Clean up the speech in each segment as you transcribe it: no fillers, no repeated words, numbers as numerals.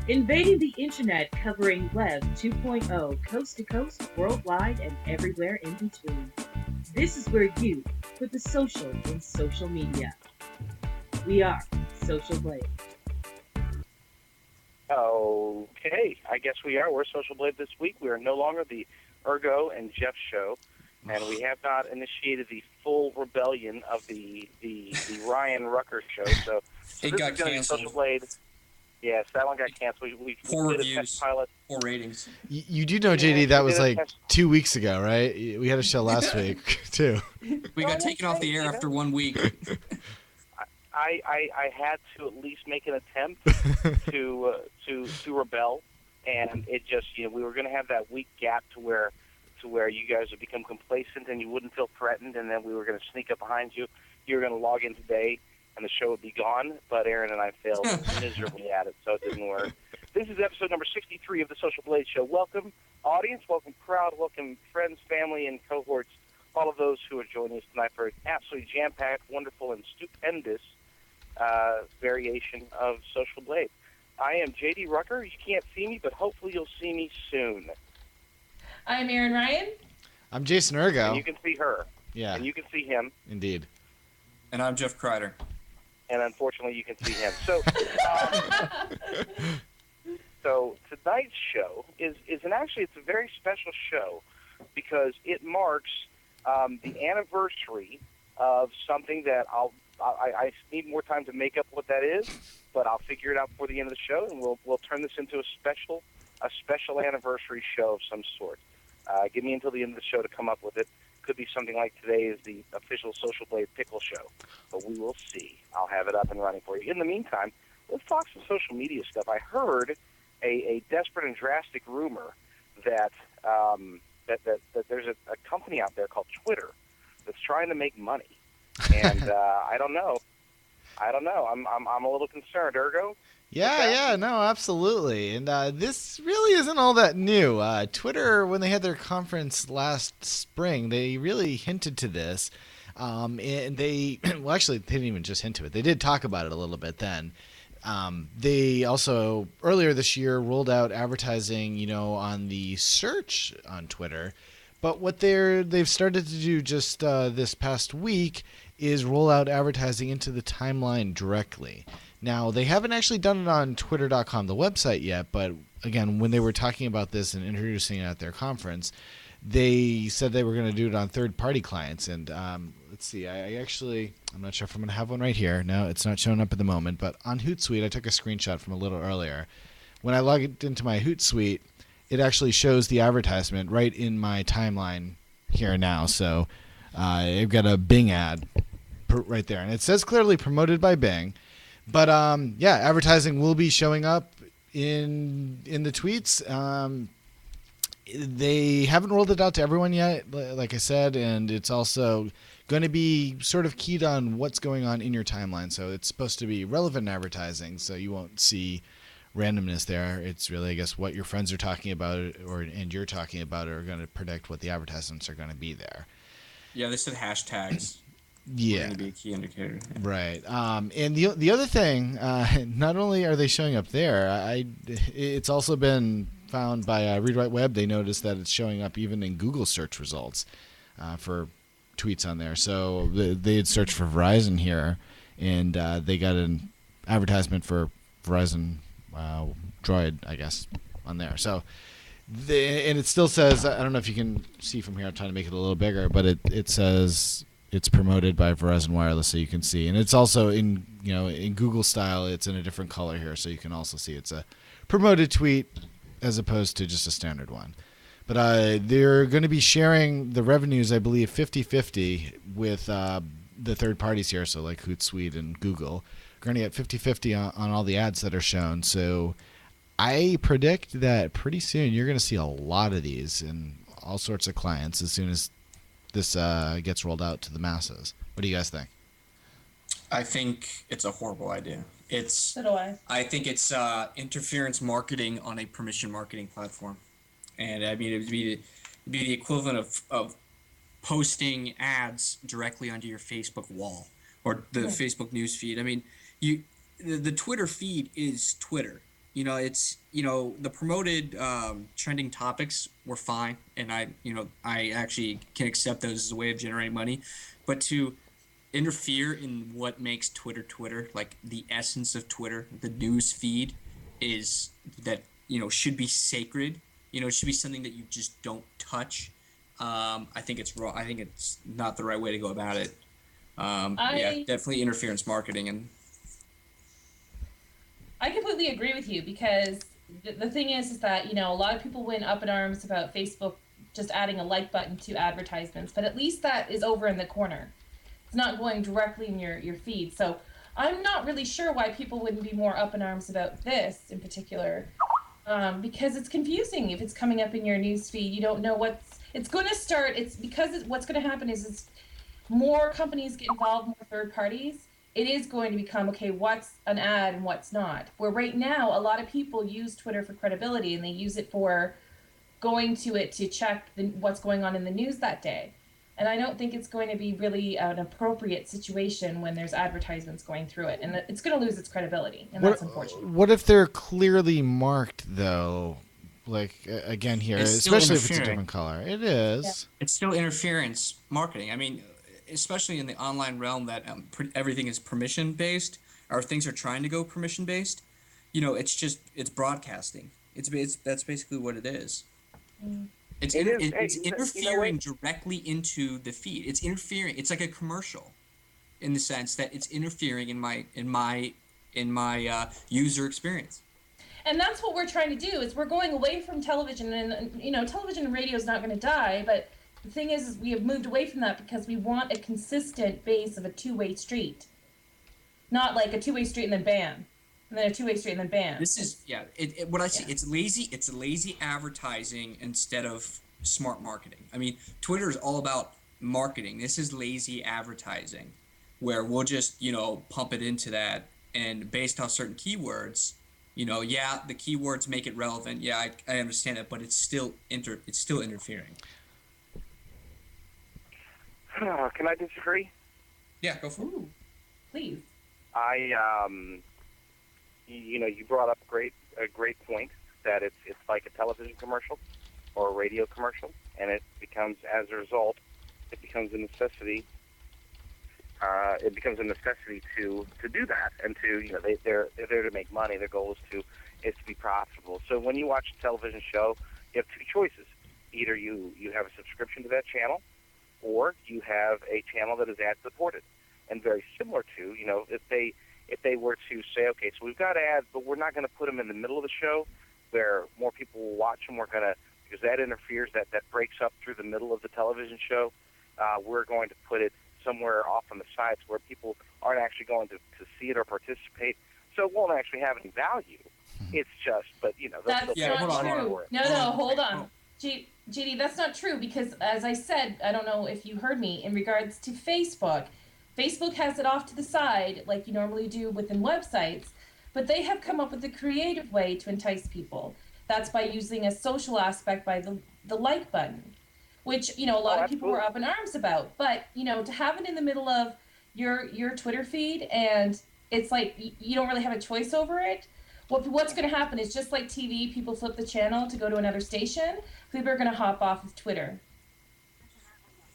Invading the internet, covering Web 2.0, coast to coast, worldwide, and everywhere in between. This is where you put the social in social media. We are Social Blade. Okay, I guess we are. We're Social Blade this week. We are no longer the Ergo and Jeff show, and we have not initiated the full rebellion of the Ryan Rucker show. So It this got is going to be canceled. Social Blade. Yes, that one got canceled. We Poor did a reviews. test pilot. Poor ratings. You do know, JD, that was like 2 weeks ago, right? We had a show last week, too. We got taken off the air after 1 week. I had to at least make an attempt to rebel, and it just we were going to have that week gap to where you guys would become complacent and you wouldn't feel threatened, and then we were going to sneak up behind you. You were going to log in today, and the show would be gone. But Aaron and I failed miserably at it, so it didn't work. This is episode number 63 of the Social Blade Show. Welcome, audience. Welcome, crowd. Welcome, friends, family, and cohorts. All of those who are joining us tonight for an absolutely jam-packed, wonderful, and stupendous variation of Social Blade. I am JD Rucker. You can't see me, but hopefully you'll see me soon. I'm Aaron Ryan. I'm Jason Ergo. And you can see her. Yeah. And you can see him. Indeed. And I'm Jeff Cryder. And unfortunately, you can see him. So, so tonight's show is actually it's a very special show because it marks the anniversary of something that I need more time to make up what that is, but I'll figure it out before the end of the show, and we'll turn this into a special anniversary show of some sort. Give me until the end of the show to come up with it. Could be something like today is the official Social Blade Pickle Show, but we will see. I'll have it up and running for you. In the meantime, let's talk some social media stuff. I heard a desperate and drastic rumor that that there's a company out there called Twitter that's trying to make money. And I don't know. I'm a little concerned. Ergo? Yeah, no, absolutely. And this really isn't all that new. Twitter, when they had their conference last spring, they really hinted to this. And they, well, actually, they didn't even just hint to it. They did talk about it a little bit then. They also, earlier this year, rolled out advertising, on the search on Twitter. But what they've started to do just this past week is roll out advertising into the timeline directly. Now, they haven't actually done it on Twitter.com, the website, yet, but again, when they were talking about this and introducing it at their conference, they said they were going to do it on third-party clients. And let's see, I'm not sure if I'm going to have one right here. No, it's not showing up at the moment, but on Hootsuite, I took a screenshot from a little earlier. When I logged into my Hootsuite, it actually shows the advertisement right in my timeline here now. So I've got a Bing ad right there, and it says clearly promoted by Bing. But advertising will be showing up in the tweets. They haven't rolled it out to everyone yet, like I said, and it's also going to be sort of keyed on what's going on in your timeline. So it's supposed to be relevant advertising, so you won't see randomness there. It's really, I guess, what your friends are talking about and you're talking about are going to predict what the advertisements are going to be there. Yeah, they said hashtags. Yeah, going to be a key indicator. Yeah. Right. And the other thing, not only are they showing up there, it's also been found by Read Write Web. They noticed that it's showing up even in Google search results for tweets on there. So they had searched for Verizon here, and they got an advertisement for Verizon Droid, I guess, on there. So, and it still says, I don't know if you can see from here, I'm trying to make it a little bigger, but it says it's promoted by Verizon Wireless, so you can see. And it's also in Google style, it's in a different color here, so you can also see it's a promoted tweet as opposed to just a standard one. But they're going to be sharing the revenues, I believe, 50-50 with the third parties here, so like Hootsuite and Google. We're going to get 50-50 on all the ads that are shown. So I predict that pretty soon you're going to see a lot of these in all sorts of clients as soon as this gets rolled out to the masses. What do you guys think? I think it's a horrible idea. So do I. I think it's interference marketing on a permission marketing platform. And I mean, it'd be the equivalent of posting ads directly onto your Facebook wall or the Facebook news feed. I mean, the Twitter feed is Twitter. it's the promoted trending topics were fine, and I actually can accept those as a way of generating money, but to interfere in what makes Twitter Twitter, like the essence of Twitter, the news feed, is that should be sacred. It should be something that you just don't touch. I think it's wrong. I think it's not the right way to go about it. Yeah, I definitely interference marketing and. I completely agree with you because the thing is that a lot of people went up in arms about Facebook just adding a like button to advertisements, but at least that is over in the corner. It's not going directly in your feed. So I'm not really sure why people wouldn't be more up in arms about this in particular, because it's confusing if it's coming up in your news feed. You don't know what's it's going to start. It's because what's going to happen is it's more companies get involved, more third parties, it is going to become okay, what's an ad and what's not. Where right now, a lot of people use Twitter for credibility and they use it for going to it to check what's going on in the news that day. And I don't think it's going to be really an appropriate situation when there's advertisements going through it. And it's going to lose its credibility. And that's unfortunate. What if they're clearly marked though? Like again here, It's still especially if it's a interfering. different color. It Yeah. is. It's still interference marketing. I mean, especially in the online realm that everything is permission based, or things are trying to go permission based. It's broadcasting. That's basically what it is. Mm. It is. It's Hey, you know what? interfering directly into the feed. It's interfering. It's like a commercial, in the sense that it's interfering in my user experience. And that's what we're trying to do is we're going away from television and television and radio is not going to die, but the thing is we have moved away from that because we want a consistent base of a two-way street, not like a two-way street and then bam, and then a two-way street and then bam. This is yeah. What I see. Yeah. It's lazy. It's lazy advertising instead of smart marketing. I mean, Twitter is all about marketing. This is lazy advertising, where we'll just pump it into that, and based off certain keywords, yeah, the keywords make it relevant. Yeah, I understand it, but it's still interfering. Can I disagree? Yeah, go for it. Ooh, please. I you brought up a great point that it's like a television commercial or a radio commercial, and it becomes as a result, it becomes a necessity. It becomes a necessity to do that, and to they're there to make money. Their goal is to be profitable. So when you watch a television show, you have two choices: either you have a subscription to that channel, or you have a channel that is ad supported. And very similar to if they were to say, okay, so we've got ads, but we're not going to put them in the middle of the show where more people will watch them. We're going to, because that interferes, that breaks up through the middle of the television show. We're going to put it somewhere off on the sides where people aren't actually going to see it or participate. So it won't actually have any value. It's just, but That's Yeah, not hold on, hold on. true. No, hold on. JD, that's not true because, as I said, I don't know if you heard me in regards to Facebook. Facebook has it off to the side like you normally do within websites, but they have come up with a creative way to entice people. That's by using a social aspect by the like button, which a lot of people were up in arms about. But to have it in the middle of your Twitter feed and it's like you don't really have a choice over it. What's going to happen is just like TV, people flip the channel to go to another station. People are going to hop off of Twitter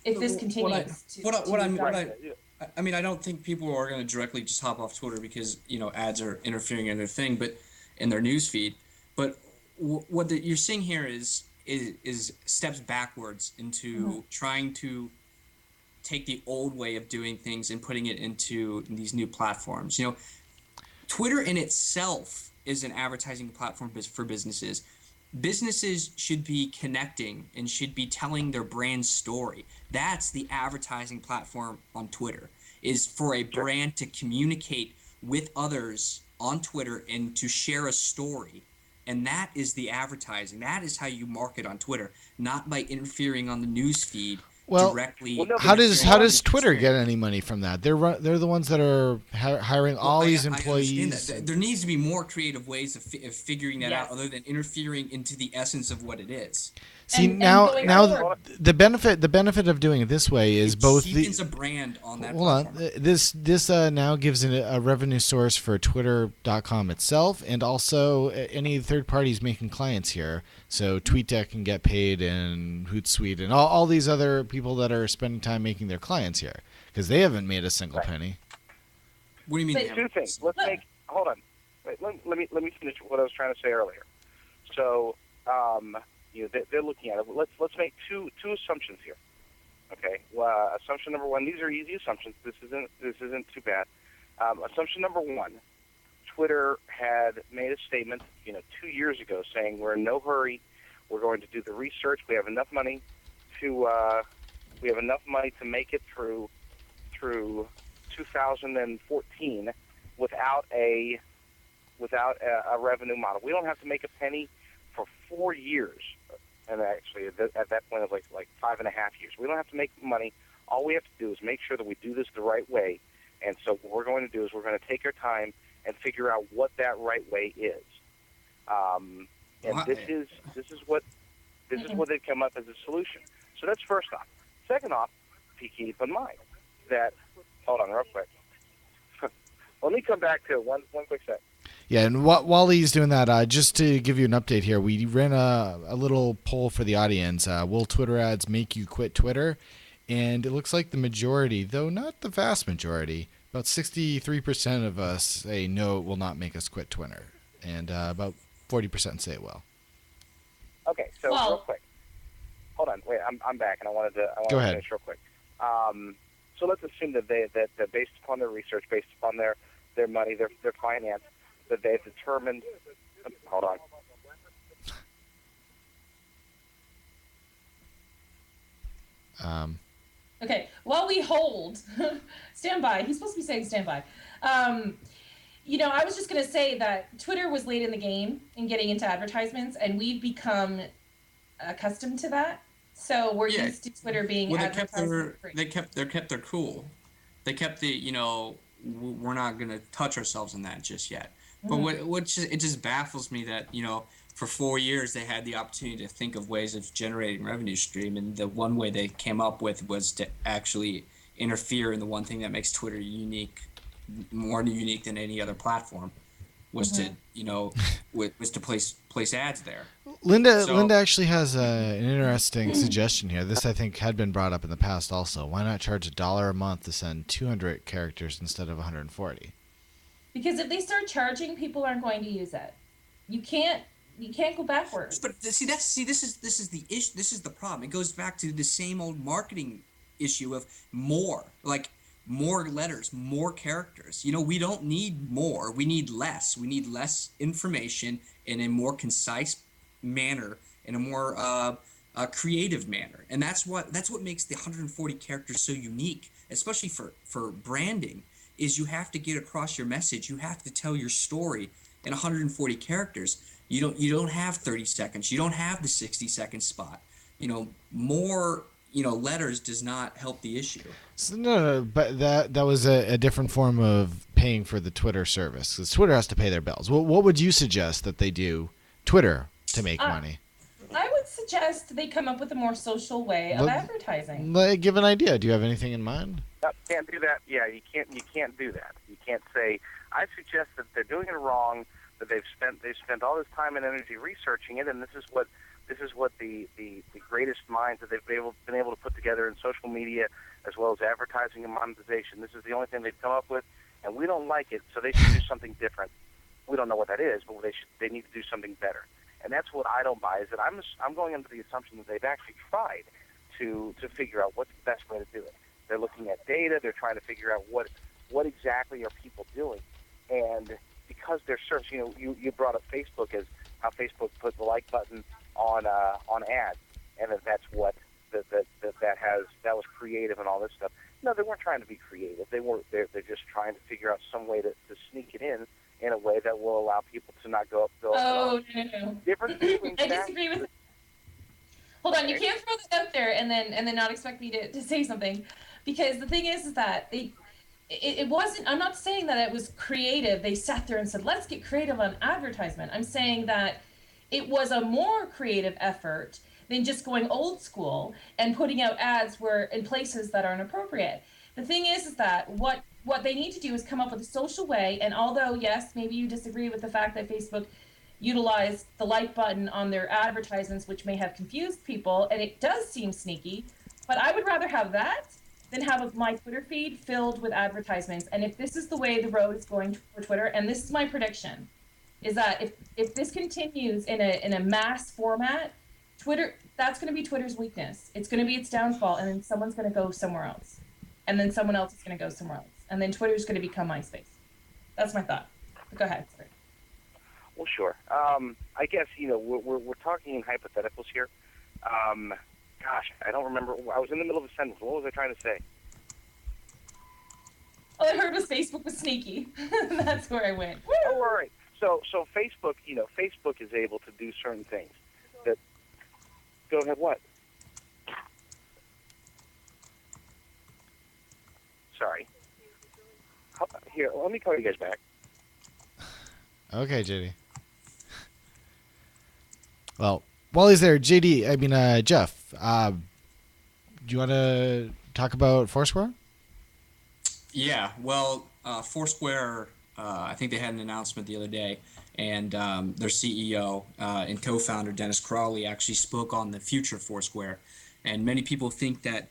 if this continues. I mean, I don't think people are going to directly just hop off Twitter because ads are interfering in their thing, but in their news feed. But what you're seeing here is steps backwards into trying to take the old way of doing things and putting it into these new platforms. Twitter in itself is an advertising platform for businesses. Businesses should be connecting and should be telling their brand story. That's the advertising platform on Twitter, is for a brand to communicate with others on Twitter and to share a story. And that is the advertising. That is how you market on Twitter, not by interfering on the news feed Well, directly. Well, no, how because does hold on. Twitter get any money from that? They're the ones that are hiring all these I understand employees. that. There needs to be more creative ways of figuring that out, Yes. other than interfering into the essence of what it is. See, And now going now forward, the benefit of doing it this way is It both the cheapens a brand on that hold on. platform. This now gives a revenue source for Twitter.com itself, and also any third parties making clients here. So TweetDeck can get paid, and Hootsuite, and all these other people that are spending time making their clients here, because they haven't made a single Right. penny. What do you mean? But- They Two haven't- things. Let's make. Hold on. Wait, let me finish what I was trying to say earlier. So, they're looking at it. Let's make two assumptions here. Okay. Well, assumption number one. These are easy assumptions. This isn't too bad. Assumption number one. Twitter had made a statement, 2 years ago, saying we're in no hurry. We're going to do the research. We have enough money to make it through 2014 without a revenue model. We don't have to make a penny for 4 years, and actually at that point it was like 5.5 years. We don't have to make money. All we have to do is make sure that we do this the right way. And so what we're going to do is we're going to take our time and figure out what that right way is. And this is what they've come up as a solution. So that's first off. Second off, if you keep in mind that, hold on real quick. Let me come back to one quick sec. Yeah, and while he's doing that, just to give you an update here, we ran a little poll for the audience. Will Twitter ads make you quit Twitter? And it looks like the majority, though not the vast majority, about 63% of us say no, it will not make us quit Twitter. And about 40% say it will. Okay, so Well- real quick. Hold on, wait, I'm back, and I wanted to Go ahead. finish real quick. So let's assume that that based upon their research, based upon their money, their finance, that they've determined. Hold on. okay, while we hold, stand by. He's supposed to be saying stand by. I was just going to say that Twitter was late in the game in getting into advertisements, and we've become accustomed to that. So we're Yeah. used to Twitter being advertisement free. They kept their cool. They kept we're not gonna touch ourselves in that just yet. But it just baffles me that for 4 years they had the opportunity to think of ways of generating revenue stream, and the one way they came up with was to actually interfere in the one thing that makes Twitter unique, more unique than any other platform, was to was to place ads there. Linda actually has an interesting suggestion here. This, I think, had been brought up in the past also. Why not charge $1 a month to send 200 characters instead of 140? Because if they start charging, people aren't going to use it. You can't go backwards. But this is the issue. This is the problem. It goes back to the same old marketing issue of more letters, more characters. We don't need more. We need less. We need less information in a more concise manner, in a more creative manner. And that's what makes the 140 characters so unique, especially for branding, is you have to get across your message. You have to tell your story in 140 characters. You don't have 30 seconds. You don't have the 60-second spot. More letters does not help the issue. So, no, but that was a different form of paying for the Twitter service, because Twitter has to pay their bills. What would you suggest that they do, Twitter, to make money? I would suggest they come up with a more social way of advertising. Give an idea. Do you have anything in mind? No, can't do that. Yeah, you can't do that. You can't say, I suggest that they're doing it wrong, that they've spent all this time and energy researching it, and this is what the greatest minds that they've been able to put together in social media, as well as advertising and monetization. This is the only thing they've come up with, and we don't like it, so they should do something different. We don't know what that is, but they need to do something better. And that's what I don't buy, is that I'm going under the assumption that they've actually tried to figure out what's the best way to do it. They're looking at data. They're trying to figure out what exactly are people doing. And because their search, you brought up Facebook as how Facebook put the like button on ads, and that's what that was creative and all this stuff. No, they weren't trying to be creative. They're just trying to figure out some way to sneak it in a way that will allow people to not go up. No. Difference between I disagree with. Hold on, you can't throw this out there and then not expect me to say something, because the thing is that it wasn't. I'm not saying that it was creative. They sat there and said, "Let's get creative on advertisement." I'm saying that it was a more creative effort than just going old school and putting out ads where in places that aren't appropriate. The thing is that what they need to do is come up with a social way. And although yes, maybe you disagree with the fact that Facebook utilized the like button on their advertisements, which may have confused people, and it does seem sneaky, but I would rather have that than have my Twitter feed filled with advertisements. And if this is the way the road is going for Twitter, and this is my prediction, is that if this continues in a mass format, Twitter, that's going to be Twitter's weakness. It's going to be its downfall, and then someone's going to go somewhere else, and then someone else is going to go somewhere else, and then Twitter's going to become MySpace. That's my thought. But go ahead. Sorry. Well, sure. I guess we're talking in hypotheticals here. Gosh, I don't remember. I was in the middle of a sentence. What was I trying to say? All I heard was Facebook was sneaky. That's where I went. Woo! Oh, all right. So Facebook, Facebook is able to do certain things. That. Go ahead. What? Sorry. Here, let me call you guys back. Okay, JD. Well, while he's there, Jeff, do you want to talk about Foursquare? Yeah, well, Foursquare, I think they had an announcement the other day, and their CEO and co-founder Dennis Crowley actually spoke on the future of Foursquare, and many people think that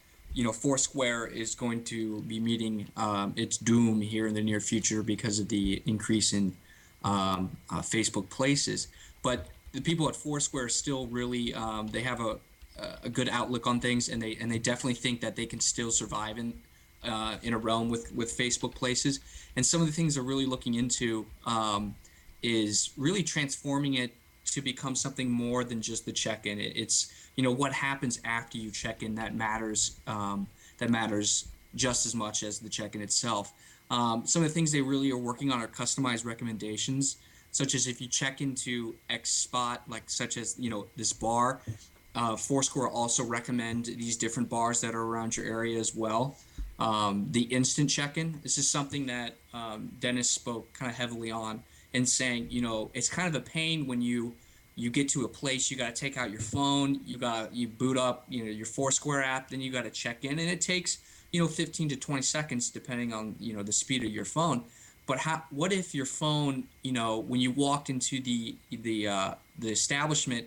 Foursquare is going to be meeting its doom here in the near future because of the increase in Facebook Places, but the people at Foursquare still really they have a good outlook on things, and they definitely think that they can still survive in a realm with Facebook Places. And some of the things they're really looking into is really transforming it to become something more than just the check-in. It's what happens after you check in that matters just as much as the check-in itself. Some of the things they really are working on are customized recommendations, such as if you check into X spot, like such as this bar, Foursquare also recommend these different bars that are around your area as well. The instant check-in, this is something that Dennis spoke kind of heavily on, and saying, it's kind of a pain when you get to a place, you got to take out your phone, you boot up, your Foursquare app, then you got to check in, and it takes 15 to 20 seconds depending on the speed of your phone. But what if your phone, when you walked into the establishment,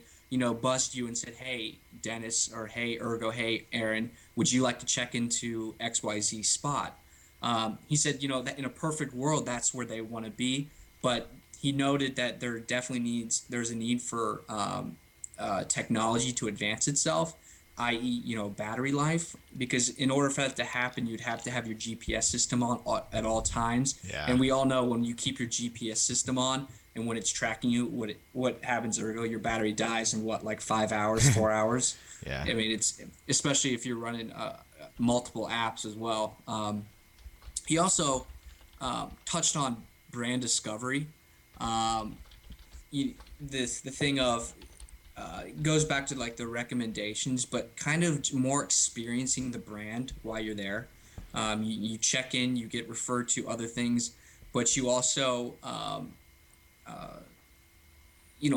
buzzed you and said, "Hey, Dennis," or "Hey, Ergo," "Hey, Aaron, would you like to check into XYZ spot?" He said, that in a perfect world, that's where they want to be. But he noted that there's a need for technology to advance itself, i.e., battery life, because in order for that to happen, you'd have to have your GPS system on at all times. Yeah. And we all know when you keep your GPS system on and when it's tracking you, what happens, Ergo? Your battery dies in like 5 hours, 4 hours. Yeah. I mean, it's especially if you're running multiple apps as well. He also touched on brand discovery. The thing of goes back to like the recommendations, but kind of more experiencing the brand while you're there. You check in, you get referred to other things, but you also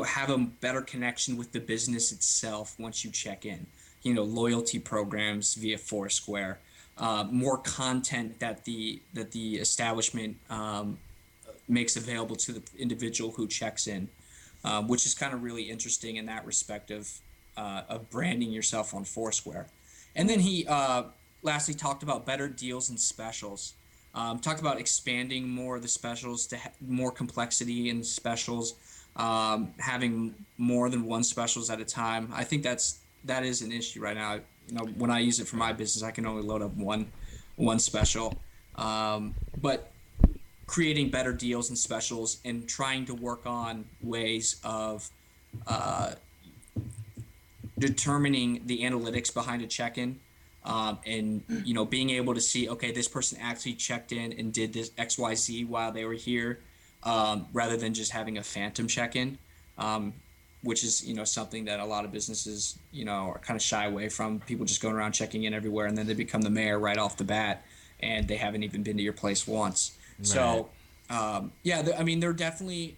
have a better connection with the business itself once you check in. Loyalty programs via Foursquare, more content that the establishment makes available to the individual who checks in, which is kind of really interesting in that respect of branding yourself on Foursquare. And then he lastly talked about better deals and specials. Talked about expanding more of the specials to more complexity in specials, having more than one specials at a time. I think that is an issue right now. When I use it for my business, I can only load up one special. But creating better deals and specials and trying to work on ways of determining the analytics behind a check-in, and being able to see, okay, this person actually checked in and did this XYZ while they were here, rather than just having a phantom check-in. which is something that a lot of businesses are kind of shy away from. People just going around checking in everywhere, and then they become the mayor right off the bat, and they haven't even been to your place once. Right. So yeah, I mean they're definitely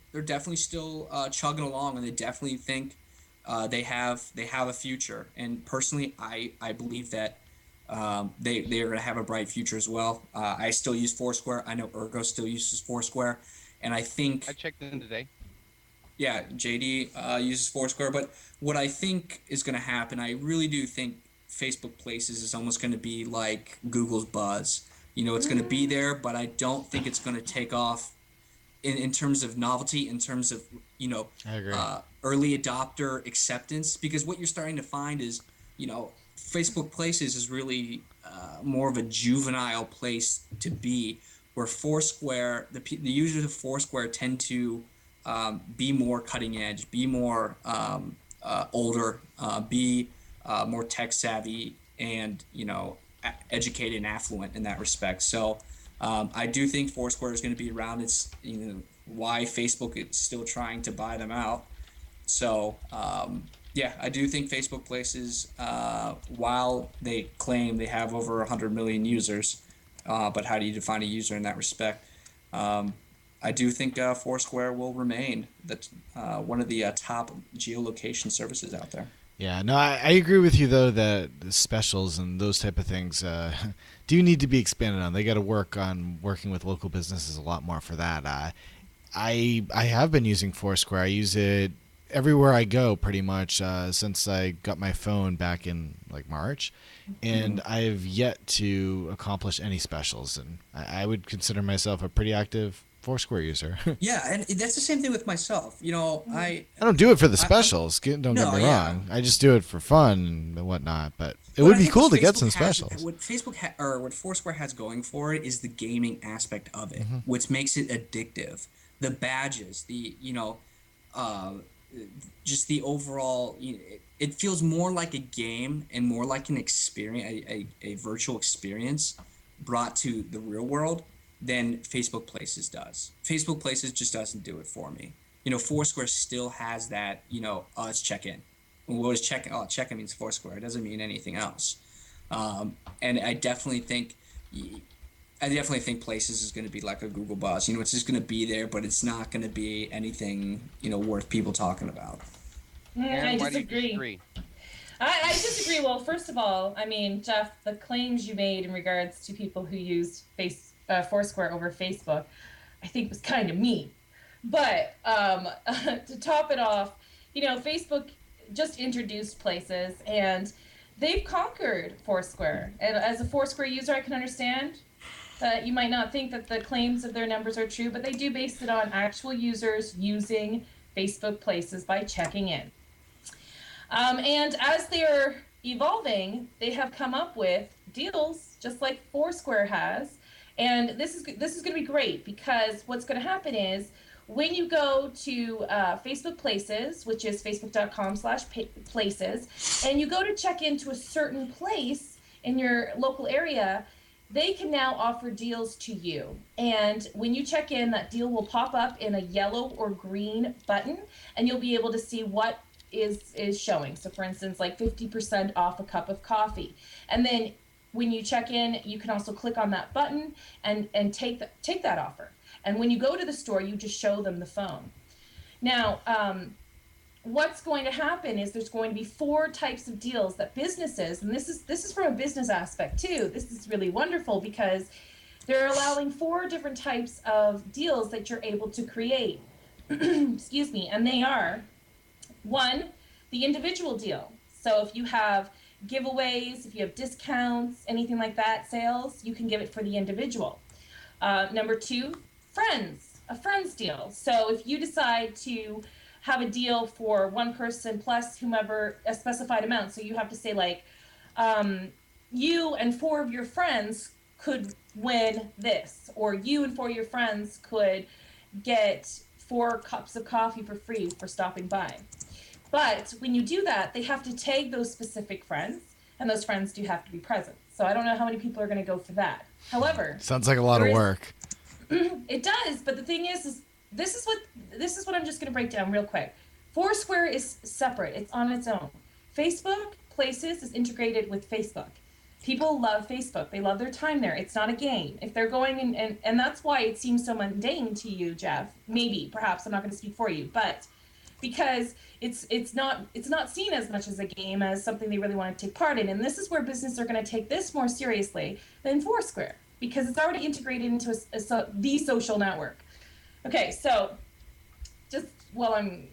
still chugging along, and they definitely think they have a future. And personally, I believe that they are going to have a bright future as well. I still use Foursquare. I know Ergo still uses Foursquare, and I I think checked in today. yeah, JD uses Foursquare. But what I think is going to happen, I really do think Facebook Places is almost going to be like Google's Buzz. It's going to be there, but I don't think it's going to take off in terms of novelty, in terms of I agree. early adopter acceptance. Because what you're starting to find is Facebook Places is really more of a juvenile place to be, where Foursquare, the users of Foursquare tend to be more cutting edge, be more older, be more tech savvy, and educated and affluent in that respect. So I do think Foursquare is going to be around. It's why Facebook is still trying to buy them out. So yeah, I do think Facebook Places, while they claim they have over 100 million users, but how do you define a user in that respect? Um, I do think Foursquare will remain one of the top geolocation services out there. Yeah, no, I agree with you though that the specials and those type of things do need to be expanded on. They got to work on working with local businesses a lot more for that. I have been using Foursquare. I use it everywhere I go pretty much since I got my phone back in like March, Mm-hmm. and I've yet to accomplish any specials. And I would consider myself a pretty active Foursquare user. Yeah, and that's the same thing with myself. I don't do it for the I'm specials. Don't get no, me yeah, wrong. I just do it for fun and whatnot. But it but would I be think what cool to get Facebook some has, specials. or what Foursquare has going for it is the gaming aspect of it, Hmm. which makes it addictive. The badges, uh, just the overall, it feels more like a game and more like an experience, a virtual experience brought to the real world than Facebook Places does. Facebook Places just doesn't do it for me. Foursquare still has that, oh, let's check in. What is check? Oh, check in means Foursquare. It doesn't mean anything else. And I definitely think Places is going to be like a Google Buzz. It's just going to be there, but it's not going to be anything worth people talking about. I Aaron, why do you disagree. disagree? I disagree. Well, first of all, I mean, Jeff, the claims you made in regards to people who used Foursquare over Facebook, I think was kind of mean. But to top it off, Facebook just introduced Places, and they've conquered Foursquare. And as a Foursquare user, I can understand that you might not think that the claims of their numbers are true, but they do base it on actual users using Facebook Places by checking in. And as they're evolving, they have come up with deals just like Foursquare has. And this is going to be great, because what's going to happen is when you go to Facebook Places, which is facebook.com/places, and you go to check into a certain place in your local area, they can now offer deals to you. And when you check in, that deal will pop up in a yellow or green button, and you'll be able to see what is showing. So for instance, like 50% off a cup of coffee. And then when you check in, you can also click on that button and take that offer. And when you go to the store, you just show them the phone. Now, what's going to happen is there's going to be 4 types of deals that businesses, and this is from a business aspect too. This is really wonderful, because they're allowing 4 different types of deals that you're able to create. Excuse me. And they are: 1, the individual deal. So if you have giveaways, if you have discounts, anything like that, sales, you can give it for the individual. Number 2, a friends deal. So if you decide to have a deal for one person plus whomever, a specified amount, so you have to say like, you and 4 of your friends could win this, or you and 4 of your friends could get 4 cups of coffee for free for stopping by. But when you do that, they have to tag those specific friends, and those friends do have to be present. So I don't know how many people are going to go for that. However, Sounds like a lot of work. it does. But the thing is this is what I'm just going to break down real quick. Foursquare is separate. It's on its own. Facebook Places is integrated with Facebook. People love Facebook. They love their time there. It's not a game. If they're going and that's why it seems so mundane to you, Jeff. Maybe, perhaps, I'm not going to speak for you, but because it's not seen as much as a game as something they really want to take part in. And this is where businesses are going to take this more seriously than Foursquare, because it's already integrated into the social network. Okay, so just while I'm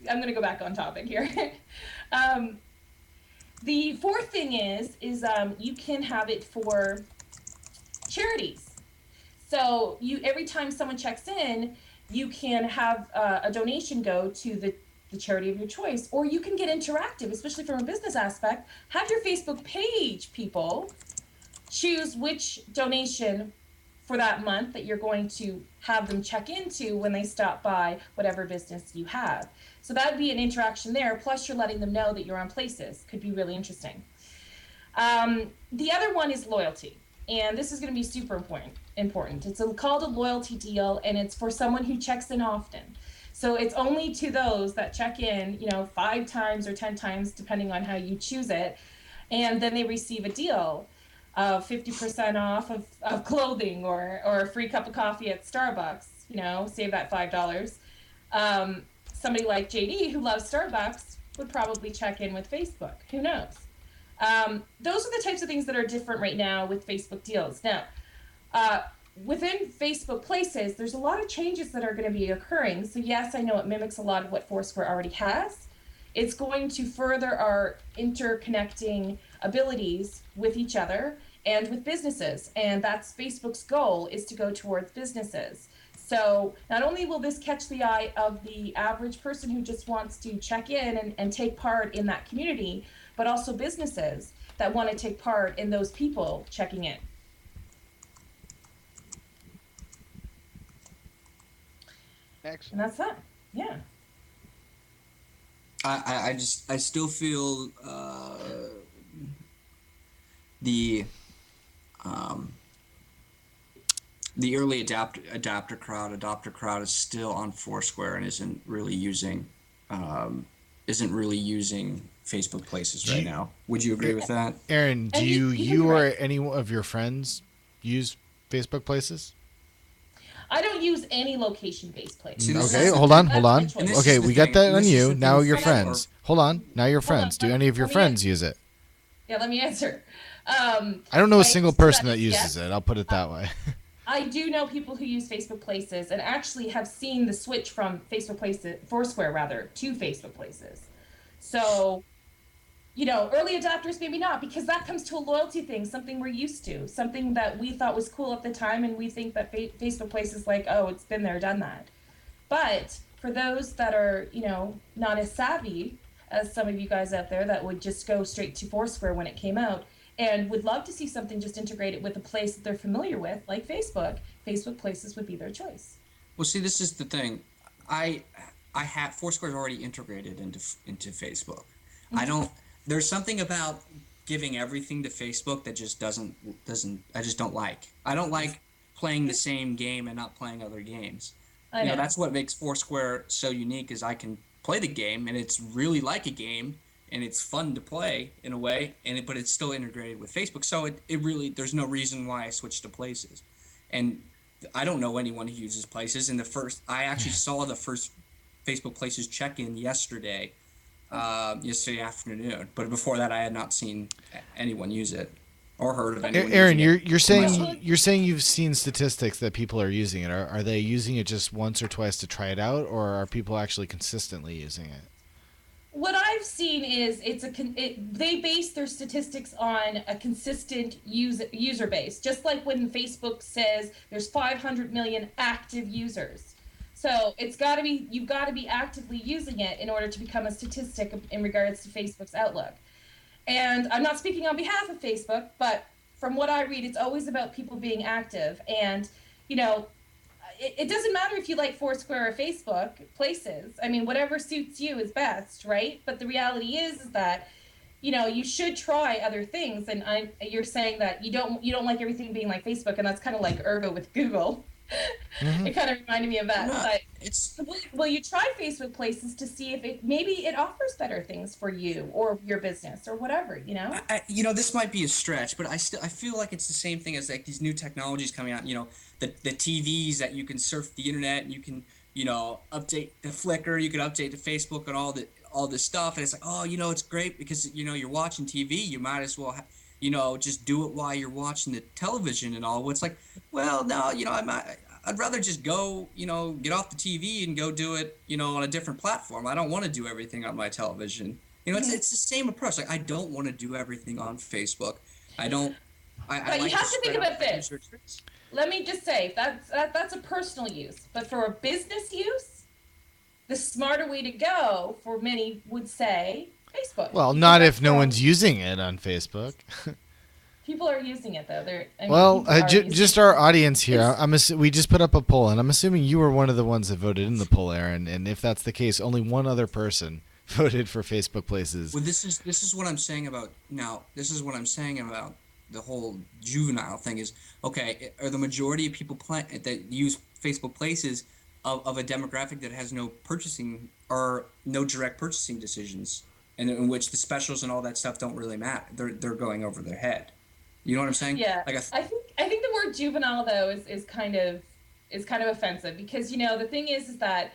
going to go back on topic here. The fourth thing is you can have it for charities. So every time someone checks in, you can have a donation go to the charity of your choice, or you can get interactive, especially from a business aspect. Have your Facebook page people choose which donation for that month that you're going to have them check into when they stop by whatever business you have. So that would be an interaction there. Plus, you're letting them know that you're on Places. Could be really interesting. The other one is loyalty. And this is going to be super important. It's called a loyalty deal, and it's for someone who checks in often. So it's only to those that check in, 5 times or 10 times, depending on how you choose it. And then they receive a deal of 50% off of clothing or a free cup of coffee at Starbucks, save that $5. Somebody like JD who loves Starbucks would probably check in with Facebook. Who knows? Those are the types of things that are different right now with Facebook deals. Now, within Facebook Places, there's a lot of changes that are going to be occurring. So yes, I know it mimics a lot of what Foursquare already has. It's going to further our interconnecting abilities with each other and with businesses. And that's Facebook's goal, is to go towards businesses. So not only will this catch the eye of the average person who just wants to check in and take part in that community, but also businesses that want to take part in those people checking in. Excellent. And that's that. Yeah. I still feel the early adopter crowd is still on Foursquare and isn't really using Facebook Places right now. Would you agree with that? Aaron, do you or any of your friends use Facebook Places? I don't use any location-based place. Okay, hold on. Okay, we got that on you. Now your thing. friends. Hold on. Now your friends. Do any of your friends use it? Yeah, let me answer. I don't know a single person that uses it. I'll put it that way. I do know people who use Facebook Places and actually have seen the switch from Foursquare rather, to Facebook Places. So, early adopters maybe not, because that comes to a loyalty thing, something we're used to, something that we thought was cool at the time, and we think that Facebook Places is like, oh, it's been there, done that. But for those that are, not as savvy as some of you guys out there that would just go straight to Foursquare when it came out, and would love to see something just integrated with a place that they're familiar with, like Facebook Places would be their choice. Well, see, this is the thing. I have Foursquare's already integrated into Facebook. Mm-hmm. There's something about giving everything to Facebook that just doesn't I just don't like. I don't like playing the same game and not playing other games. I know. That's what makes Foursquare so unique, is I can play the game and it's really like a game. And it's fun to play in a way, but it's still integrated with Facebook. So it really, there's no reason why I switched to Places. And I don't know anyone who uses Places. I actually saw the first Facebook Places check-in yesterday afternoon. But before that, I had not seen anyone use it or heard of anyone. Aaron, you're saying you've seen statistics that people are using it. Are they using it just once or twice to try it out, or are people actually consistently using it? What I've seen is they base their statistics on a consistent user base, just like when Facebook says there's 500 million active users. So you've got to be actively using it in order to become a statistic in regards to Facebook's outlook. And I'm not speaking on behalf of Facebook, but from what I read, it's always about people being active. And, it doesn't matter if you like Foursquare or Facebook Places. I mean, whatever suits you is best, right? But the reality is that, you should try other things. And you're saying that you don't like everything being like Facebook, and that's kind of like Ergo with Google. Mhm. It kind of reminded me of that. No, But it's will you try Facebook Places to see if maybe it offers better things for you or your business or whatever, you know? this might be a stretch, but I feel like it's the same thing as like these new technologies coming out. The TVs that you can surf the internet and you can update the Flickr, you can update the Facebook and all this stuff, and it's like, oh, it's great because you're watching TV, you might as well just do it while you're watching the television and all. Well, it's like, well, no, I'd rather just go, get off the TV and go do it, on a different platform. I don't want to do everything on my television. Mhm. It's the same approach. Like, I don't want to do everything on Facebook. I don't. I But you like to have to think spread out about my this. user experience. Let me just say that's a personal use, but for a business use, the smarter way to go for many would say Facebook. Well, Because not that's if no where one's using it on Facebook. people are using it though. Well, People are using just it. our audience here. It's- We just put up a poll, and I'm assuming you were one of the ones that voted in the poll, Aaron. And if that's the case, only one other person voted for Facebook Places. Well, this is what I'm saying about now. This is what I'm saying about the whole juvenile thing. Is okay? Are the majority of people that use Facebook Places of a demographic that has no purchasing or no direct purchasing decisions, and in which the specials and all that stuff don't really matter. They're going over their head. You know what I'm saying? Yeah, Like I think the word juvenile though is kind of offensive because the thing is that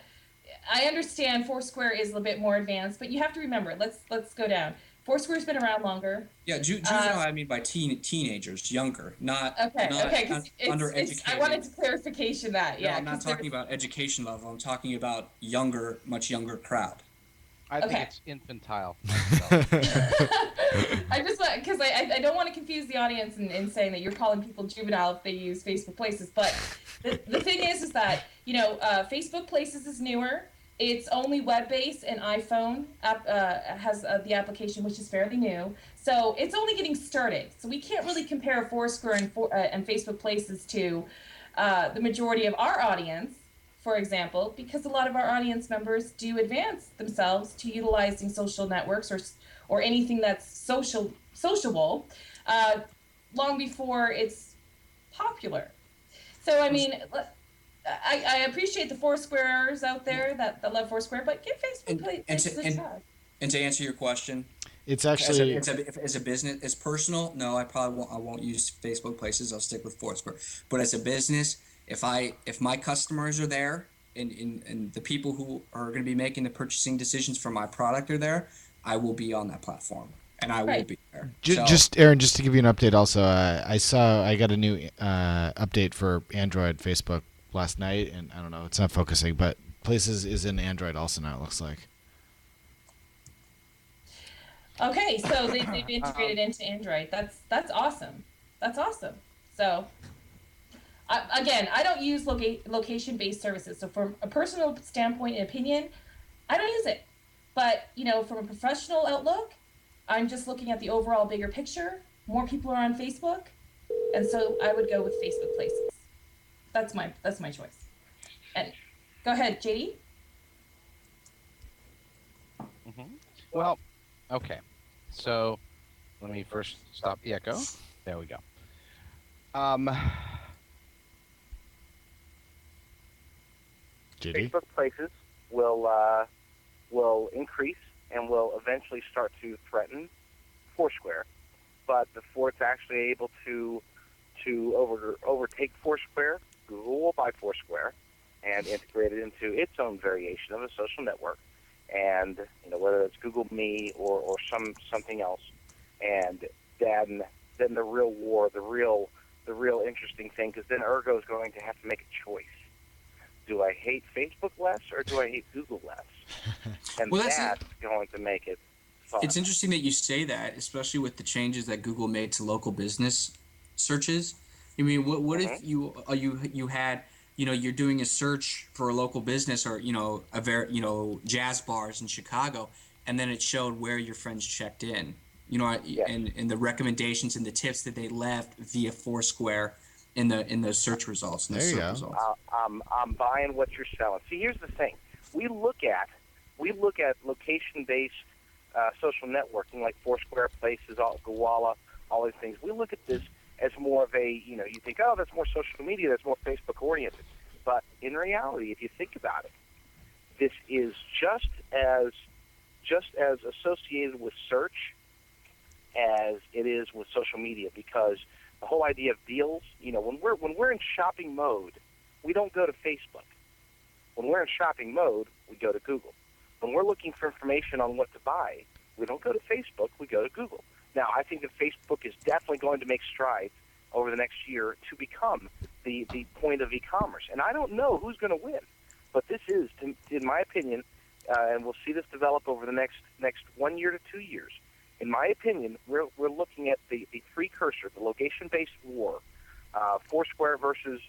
I understand Foursquare is a little bit more advanced, but you have to remember. Let's go down. Foursquare's been around longer. yeah, juvenile. I mean by teenagers, younger, not Okay, because I undereducated. wanted to clarification that, No, yeah, I'm not because talking about education level. I'm talking about younger, much younger crowd. I think Okay. it's infantile. myself. I just want because I don't want to confuse the audience in saying that you're calling people juvenile if they use Facebook Places, but the thing is that Facebook Places is newer. It's only web based and iPhone has the application, which is fairly new. So it's only getting started. So we can't really compare Foursquare and Facebook Places to the majority of our audience, for example, because a lot of our audience members do advance themselves to utilizing social networks or anything that's sociable long before it's popular. So I mean, I appreciate the Foursquares out there that love Foursquare, but give Facebook Places a try. And to answer your question, It's as a, actually as a business, as personal, no, I won't use Facebook Places. I'll stick with Foursquare. But as a business, if my customers are there and the people who are going to be making the purchasing decisions for my product are there, I will be on that platform and I will Right. be there. just Aaron. Just to give you an update, also, I got a new update for Android Facebook last night, and I don't know, it's not focusing, but Places is in Android also now. It looks like. Okay, so they've integrated into Android. That's awesome. That's awesome. So again, I don't use location-based services. So from a personal standpoint and opinion, I don't use it. But from a professional outlook, I'm just looking at the overall bigger picture. More people are on Facebook, and so I would go with Facebook Places. That's my choice. And go ahead, JD. Well, okay. So let me first stop the echo. There we go. JD? Facebook Places will increase and will eventually start to threaten Foursquare. But before it's actually able to overtake Foursquare, Google will buy Foursquare and integrate it into its own variation of a social network. And whether it's Google Me or something else, and then the real war, the real interesting thing, because then Ergo is going to have to make a choice. Do I hate Facebook less or do I hate Google less? And Well, that's going to make it fun. It's interesting that you say that, especially with the changes that Google made to local business searches. I mean, what if you had you're doing a search for a local business or jazz bars in Chicago, and then it showed where your friends checked in, and the recommendations and the tips that they left via Foursquare in those search results. There you go. Results. I'm buying what you're selling. See, here's the thing: we look at location-based social networking like Foursquare, Places, Gowalla, all these things. We look at this as more of a, you think, oh, that's more social media, that's more Facebook oriented. But in reality, if you think about it, this is just as associated with search as it is with social media, because the whole idea of deals, when we're in shopping mode, we don't go to Facebook. When we're in shopping mode, we go to Google. When we're looking for information on what to buy, we don't go to Facebook, we go to Google. Now, I think that Facebook is definitely going to make strides over the next year to become the point of e-commerce. And I don't know who's going to win, but this is, in my opinion, and we'll see this develop over the next 1 year to 2 years. In my opinion, we're looking at the precursor, the location-based war, Foursquare versus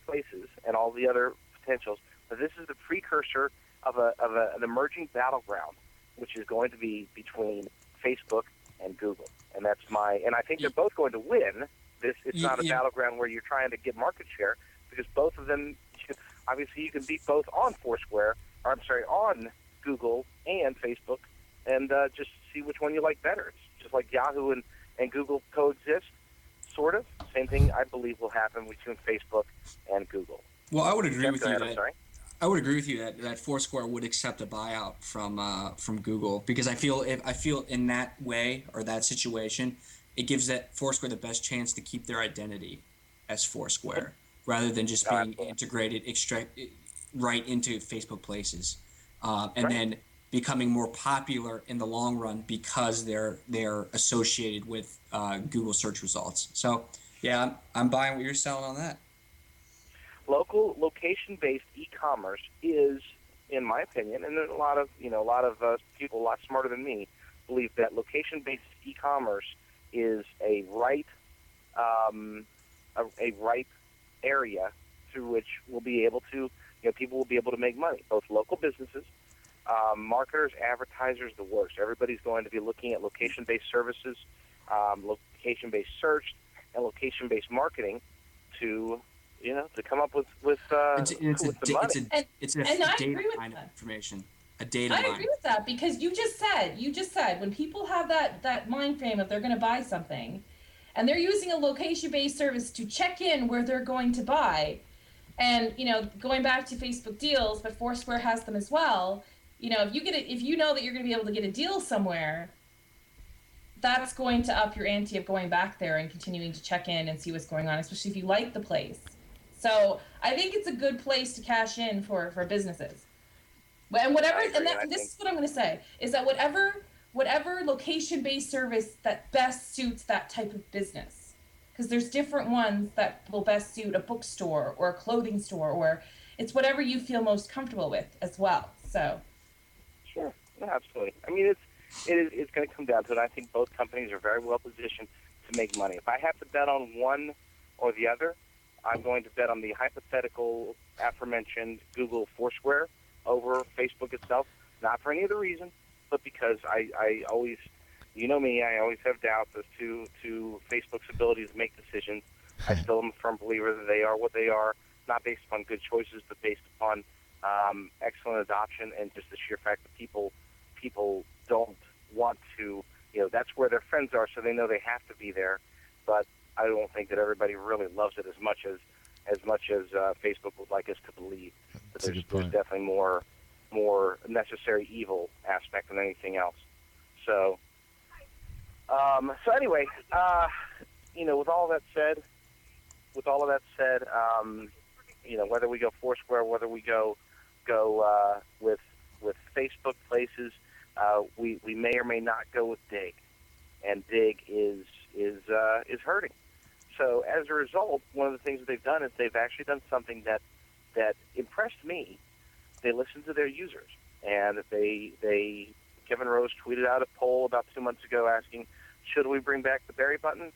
Places, and all the other potentials. But this is the precursor of an emerging battleground, which is going to be between Facebook and Google, and and I think they're both going to win. It's not a battleground where you're trying to get market share, because both of them, obviously, you can beat both on on Google and Facebook, and just see which one you like better. It's just like Yahoo and Google coexist, sort of. Same thing, I believe, will happen between Facebook and Google. Well, I would agree with you that. Sorry. I would agree with you that Foursquare would accept a buyout from Google, because I feel in that way, or that situation, it gives that Foursquare the best chance to keep their identity as Foursquare, rather than just being integrated right into Facebook Places, and then becoming more popular in the long run because they're associated with Google search results. So yeah, I'm buying what you're selling on that. Location-based e-commerce is, in my opinion, and there's a lot of people a lot smarter than me believe that location-based e-commerce is a ripe area through which we'll be able to, people will be able to make money, both local businesses, marketers, advertisers, the works. Everybody's going to be looking at location-based services, location-based search, and location-based marketing to come up with the money. It's a data mine of information. A data mine. I agree with that, because you just said when people have that mind frame of they're going to buy something, and they're using a location-based service to check in where they're going to buy, and going back to Facebook deals, but Foursquare has them as well. If you know that you're going to be able to get a deal somewhere, that's going to up your ante of going back there and continuing to check in and see what's going on, especially if you like the place. So I think it's a good place to cash in for businesses. And this is what I'm going to say, is that whatever location-based service that best suits that type of business, because there's different ones that will best suit a bookstore or a clothing store, or it's whatever you feel most comfortable with as well. So. Sure, yeah, absolutely. I mean, it's going to come down to it. I think both companies are very well positioned to make money. If I have to bet on one or the other, I'm going to bet on the hypothetical aforementioned Google Foursquare over Facebook itself, not for any other reason, but because I always, me, I always have doubts as to Facebook's ability to make decisions. I still am a firm believer that they are what they are, not based upon good choices, but based upon excellent adoption and just the sheer fact that people don't want to, that's where their friends are, so they know they have to be there. But I don't think that everybody really loves it as much as Facebook would like us to believe. But there's definitely more necessary evil aspect than anything else. So anyway, with all of that said, whether we go Foursquare, whether we go with Facebook Places, we may or may not go with Digg, and Digg is hurting. So as a result, one of the things that they've done is they've actually done something that impressed me. They listened to their users, and Kevin Rose tweeted out a poll about 2 months ago asking, should we bring back the berry button?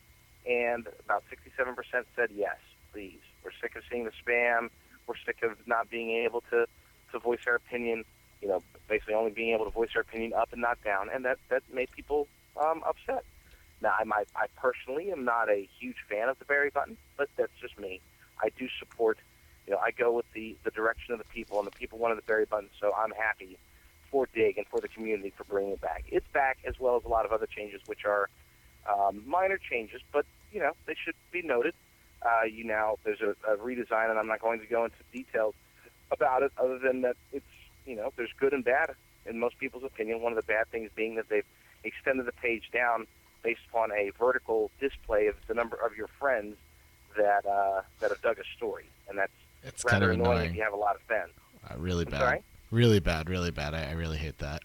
And about 67% said yes, please. We're sick of seeing the spam. We're sick of not being able to voice our opinion, basically only being able to voice our opinion up and not down, and that made people upset. Now, I personally am not a huge fan of the berry button, but that's just me. I do support, I go with the direction of the people, and the people wanted the berry button, so I'm happy for Digg and for the community for bringing it back. It's back, as well as a lot of other changes, which are minor changes, but, they should be noted. There's a redesign, and I'm not going to go into details about it, other than that there's good and bad in most people's opinion. One of the bad things being that they've extended the page down based upon a vertical display of the number of your friends that have dug a story, and that's kind rather of annoying annoying. if you have a lot of fans. Really I'm bad. sorry? Really bad. I really hate that.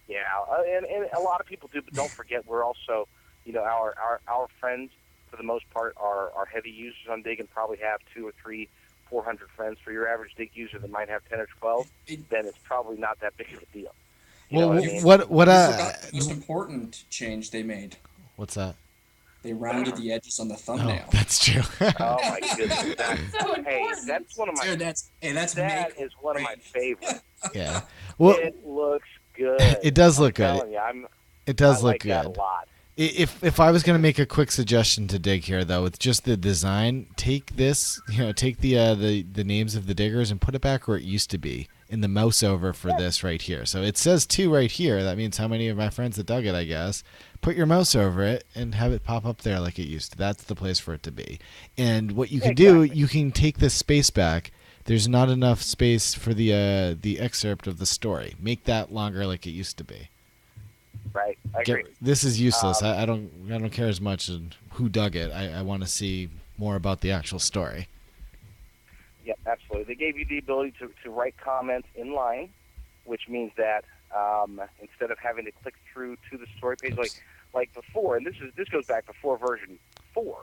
Yeah, and a lot of people do, but don't forget we're also, our friends for the most part are heavy users on Digg and probably have 200 or 300, 400 friends. For your average Digg user that might have 10 or 12, then it's probably not that big of a deal. You know what I mean? What You forgot the most important change they made. what's that? They rounded the edges on the Oh, thumbnail. that's true. Oh my goodness, So hey, important. that's one of my Dude, that's that is one of my favorites. Yeah. Well, It looks good. it does look I'm good. telling you, It does I look like that good. a lot. If I was going to make a quick suggestion to Digg here, though, with just the design, take this, take the names of the diggers and put it back where it used to be in the mouse over for this right here. So it says 2 right here. That means how many of my friends that dug it, I guess. Put your mouse over it and have it pop up there like it used to. That's the place for it to be. And what you can do, you can take this space back. There's not enough space for the excerpt of the story. Make that longer like it used to be. Right, I agree. This is useless. I don't care as much as who dug it. I want to see more about the actual story. Yeah, absolutely. They gave you the ability to write comments in line, which means that instead of having to click through to the story page like before, and this goes back before version 4,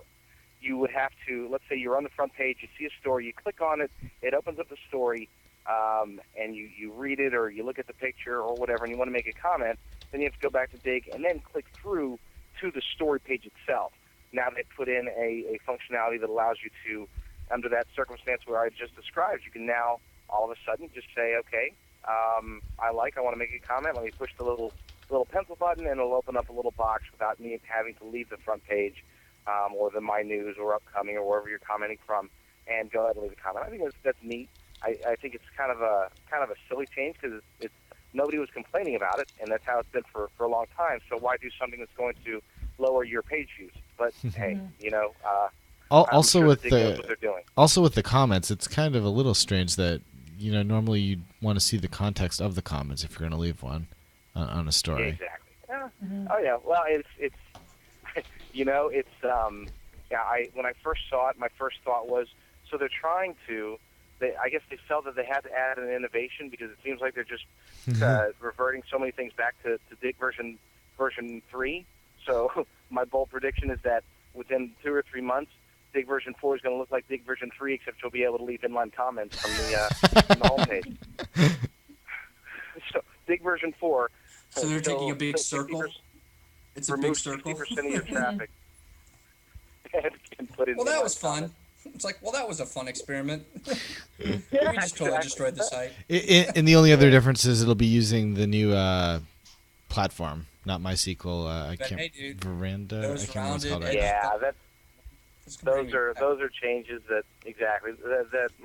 you would have to, let's say you're on the front page, you see a story, you click on it, it opens up the story, and you read it or you look at the picture or whatever, and you want to make a comment. Then you have to go back to Digg and then click through to the story page itself. Now they put in a functionality that allows you to, under that circumstance where I just described, you can now all of a sudden just say, okay, I want to make a comment. Let me push the little pencil button, and it'll open up a little box without me having to leave the front page or the My News or Upcoming or wherever you're commenting from, and go ahead and leave a comment. I think that's neat. I think it's kind of a silly change because it's nobody was complaining about it, and that's how it's been for a long time. So why do something that's going to lower your page views? But hey, Also sure with Digg knows what they're doing. Also with the comments, it's kind of a little strange that normally you'd want to see the context of the comments if you're going to leave one on a story. Yeah, exactly. Yeah. Oh yeah. Well, it's when I first saw it, my first thought was, so they're trying to. I guess they felt that they had to add an innovation because it seems like they're just reverting so many things back to Digg version 3. So my bold prediction is that within 2 or 3 months, Digg version 4 is going to look like Digg version 3, except you'll be able to leave inline comments from the homepage. So Digg version 4. So they're taking a big circle. It's a big circle. 60% of your traffic. and put in Well, that was comments. fun. It's like, well, that was a fun experiment. We just totally destroyed the site. And the only other difference is it'll be using the new platform, not MySQL. I can't. Hey, dude, Veranda. those I can't remember what it's called. rounded Right? Yeah, those are changes that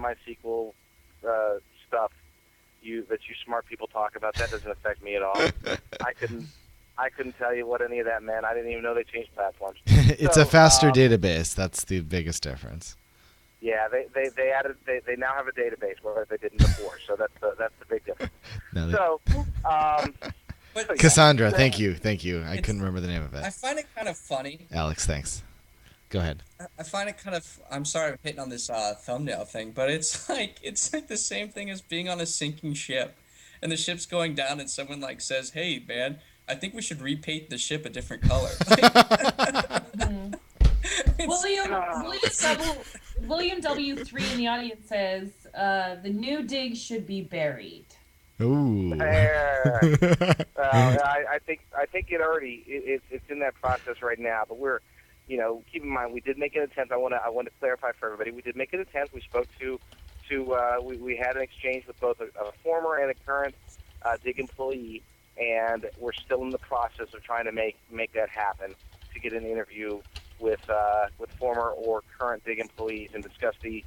MySQL stuff that you smart people talk about. That doesn't affect me at all. I couldn't tell you what any of that meant. I didn't even know they changed platforms. It's a faster database. That's the biggest difference. Yeah, they added. They now have a database where they didn't before. So that's the big difference. But Cassandra, thank you. I couldn't remember the name of I it. find it kind of funny. Alex, thanks. Go ahead. I find it kind of. I'm sorry I'm hitting on this thumbnail thing, but it's like the same thing as being on a sinking ship, and the ship's going down, and someone says, "Hey, man, I think we should repaint the ship a different color." William W3 in the audience says the new Digg should be buried. Ooh. I think it already it's in that process right now. But we're, keep in mind we did make an attempt. I want to clarify for everybody. We did make an attempt. We spoke to we had an exchange with both a former and a current Digg employee, and we're still in the process of trying to make that happen to get an interview with former or current Digg employees and discuss the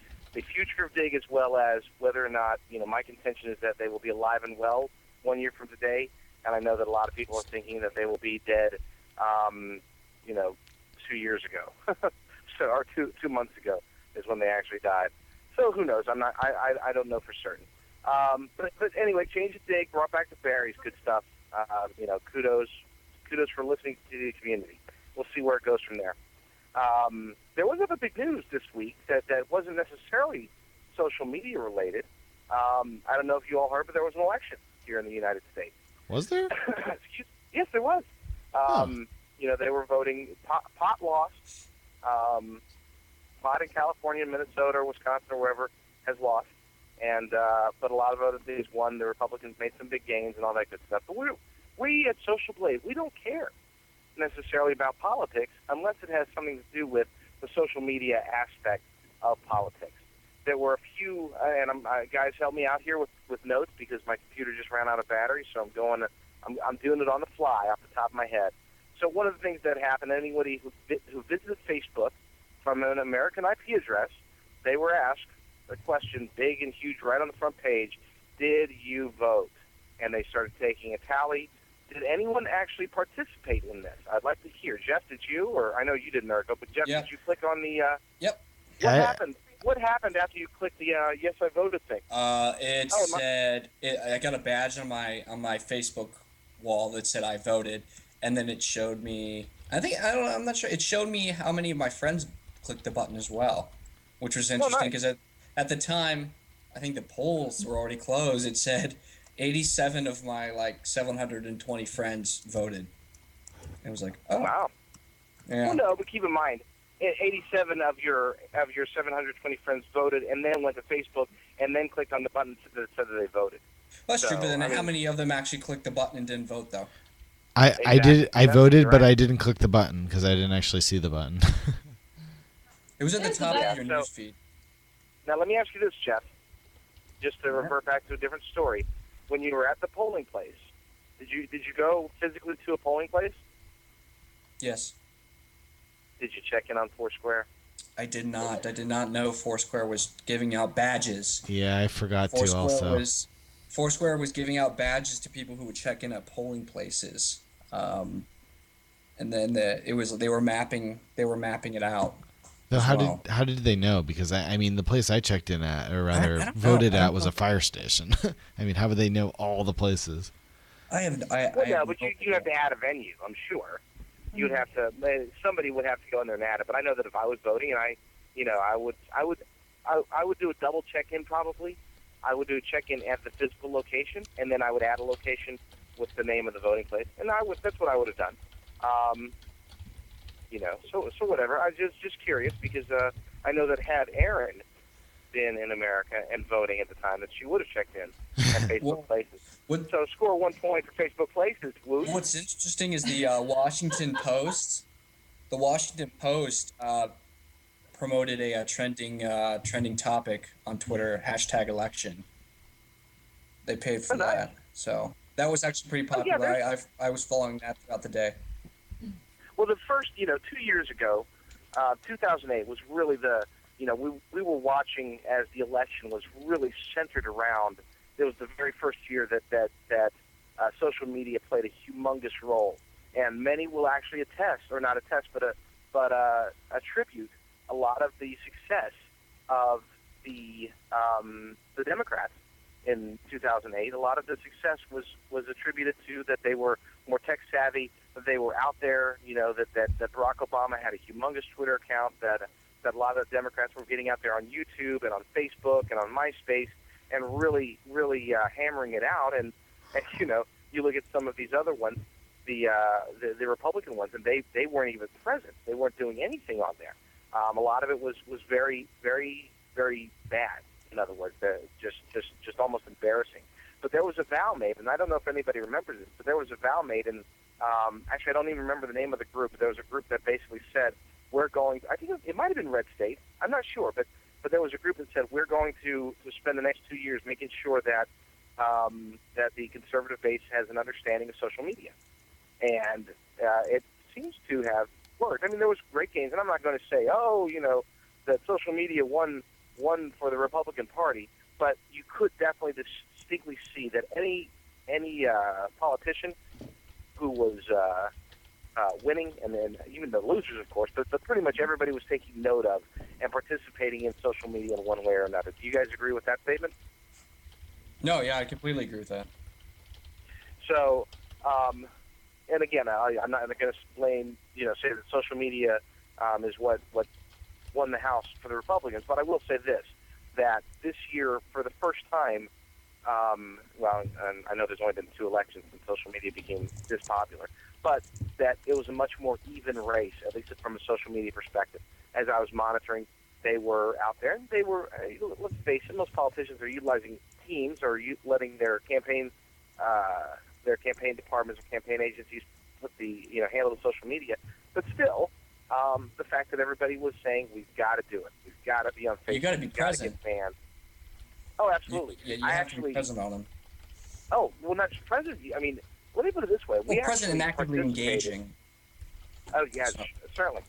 future of Digg, as well as whether or not, my contention is that they will be alive and well 1 year from today, and I know that a lot of people are thinking that they will be dead, 2 years ago. So, or 2 months ago is when they actually died. So who knows? I don't know for certain. But anyway, change of Digg, brought back the berries, good stuff. Kudos for listening to the community. We'll see where it goes from there. There was other big news this week that wasn't necessarily social media related. I don't know if you all heard, but there was an election here in the United States. Was there? Yes, there was. They were voting. Pot lost. Pot in California, Minnesota, or Wisconsin, or wherever has lost. And but a lot of other things won. The Republicans made some big gains and all that good stuff. But we at Social Blade, we don't care necessarily about politics unless it has something to do with the social media aspect of politics. There were a few, and guys help me out here with notes because my computer just ran out of battery, so I'm doing it on the fly off the top of my head. So one of the things that happened, anybody who visited Facebook from an American IP address, they were asked a question, big and huge, right on the front page: did you vote? And they started taking a tally. Did anyone actually participate in this? I'd like to hear. Jeff, did you? Or I know you didn't, Erica, but Jeff, Did you click on the? Yep. What happened? What happened after you clicked the yes I voted thing? It said I got a badge on my Facebook wall that said I voted, and then it showed me. I'm not sure. It showed me how many of my friends clicked the button as well, which was interesting because at the time, I think the polls were already closed. It said 87 of my 720 friends voted. It was like, oh wow. Yeah. Well, no, but keep in mind, 87 of your 720 friends voted, and then went to Facebook, and then clicked on the button that said that they voted. That's true, but then how many of them actually clicked the button and didn't vote, though? I voted, but I didn't click the button because I didn't actually see the button. It was at the top of your news feed. Now, let me ask you this, Jeff, just to revert back to a different story. When you were at the polling place, did you go physically to a polling place? Yes. Did you check in on Foursquare? I did not. I did not know Foursquare was giving out badges. Yeah, I forgot to also. Foursquare was giving out badges to people who would check in at polling places, and then they were mapping it out. So how did they know? Because I mean, the place I checked in at, or rather voted at, was a fire station. I mean, how would they know all the places? But you have to add a venue, I'm sure. You'd have to. Somebody would have to go in there and add it. But I know that if I was voting, and I would do a double check-in probably. I would do a check-in at the physical location, and then I would add a location with the name of the voting place, and that's what I would have done. So whatever. I was just curious because I know that had Erin been in America and voting at the time, that she would have checked in at Facebook Places. So score 1 point for Facebook Places. Woo. What's interesting is the Washington Post. The Washington Post promoted a trending topic on Twitter, #election. They paid for that, so that was actually pretty popular. I was following that throughout the day. Well, the first 2 years ago, 2008 was really we were watching as the election was really centered around. It was the very first year that social media played a humongous role, and many will actually attest, or not attest, but attribute a lot of the success of the Democrats in 2008. A lot of the success was attributed to that they were more tech savvy, that they were out there. That Barack Obama had a humongous Twitter account, that a lot of the Democrats were getting out there on YouTube and on Facebook and on MySpace and really hammering it out. And you look at some of these other ones, the Republican ones, and they weren't even present. They weren't doing anything on there. A lot of it was very, very, very bad. In other words, just almost embarrassing. But there was a vow made, and I don't know if anybody remembers this, but there was a vow made, and actually I don't even remember the name of the group, but there was a group that basically said, I think it might have been Red State, I'm not sure, but there was a group that said, we're going to spend the next 2 years making sure that the conservative base has an understanding of social media. And it seems to have worked. I mean, there was great gains, and I'm not going to say, that social media won for the Republican Party, but you could definitely distinctly see that any politician who was winning, and then even the losers, of course, but pretty much everybody was taking note of and participating in social media in one way or another. Do you guys agree with that statement? No, yeah, I completely agree with that. So, and again, I'm not going to explain, say that social media is what won the House for the Republicans, but I will say that this year, for the first time, and I know there's only been 2 elections since social media became this popular, but that it was a much more even race, at least from a social media perspective. As I was monitoring, they were out there, and they were, let's face it, most politicians are utilizing teams or letting their campaign departments or campaign agencies put handle the social media. But still, the fact that everybody was saying, we've got to do it. We've got to be on Facebook. You got to be We've got to present. get banned. Oh, absolutely. You have to be present on them. Oh, well, not just present. I mean, let me put it this way. Well, present and actively engaging. Oh, yeah, certainly.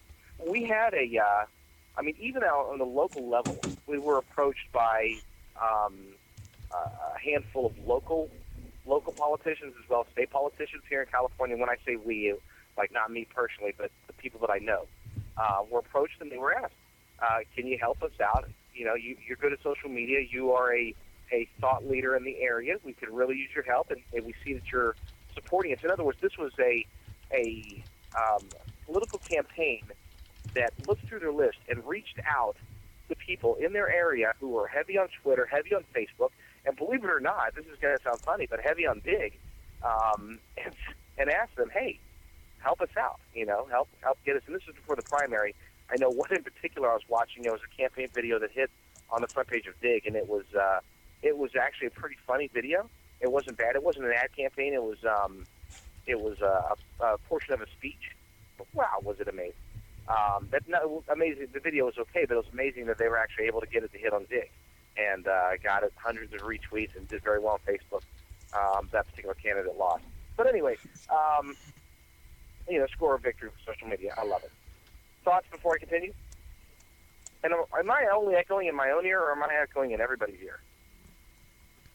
We had even on the local level, we were approached by a handful of local politicians as well as state politicians here in California. When I say we, like not me personally, but the people that I know, were approached and they were asked, can you help us out? You're good at social media. You are a thought leader in the area. We could really use your help, and we see that you're supporting us. In other words, this was a political campaign that looked through their list and reached out to people in their area who were heavy on Twitter, heavy on Facebook, and believe it or not, this is going to sound funny, but heavy on Digg, and asked them, hey, help us out, help get us. And this was before the primary. I know one in particular I was watching. It was a campaign video that hit on the front page of Digg, and it was actually a pretty funny video. It wasn't bad. It wasn't an ad campaign. It was a portion of a speech. But wow, was it amazing! Amazing. The video was okay, but it was amazing that they were actually able to get it to hit on Digg, and got it hundreds of retweets and did very well on Facebook. That particular candidate lost, but anyway, score a victory for social media. I love it. Thoughts before I continue? And am I only echoing in my own ear, or am I echoing in everybody's ear?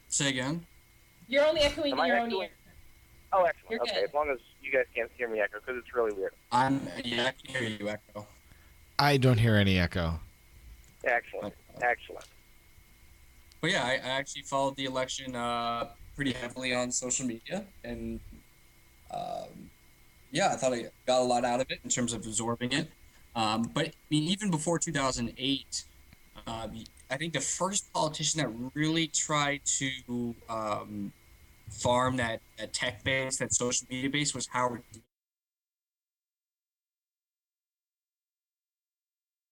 Say again. You're only echoing in your own ear. Oh, excellent. You're okay, good. As long as you guys can't hear me echo, because it's really weird. I can hear you echo. I don't hear any echo. Excellent. Excellent. But yeah, I actually followed the election pretty heavily on social media, and I thought I got a lot out of it in terms of absorbing it. But I mean, even before 2008, I think the first politician that really tried to farm that tech base, that social media base, was Howard.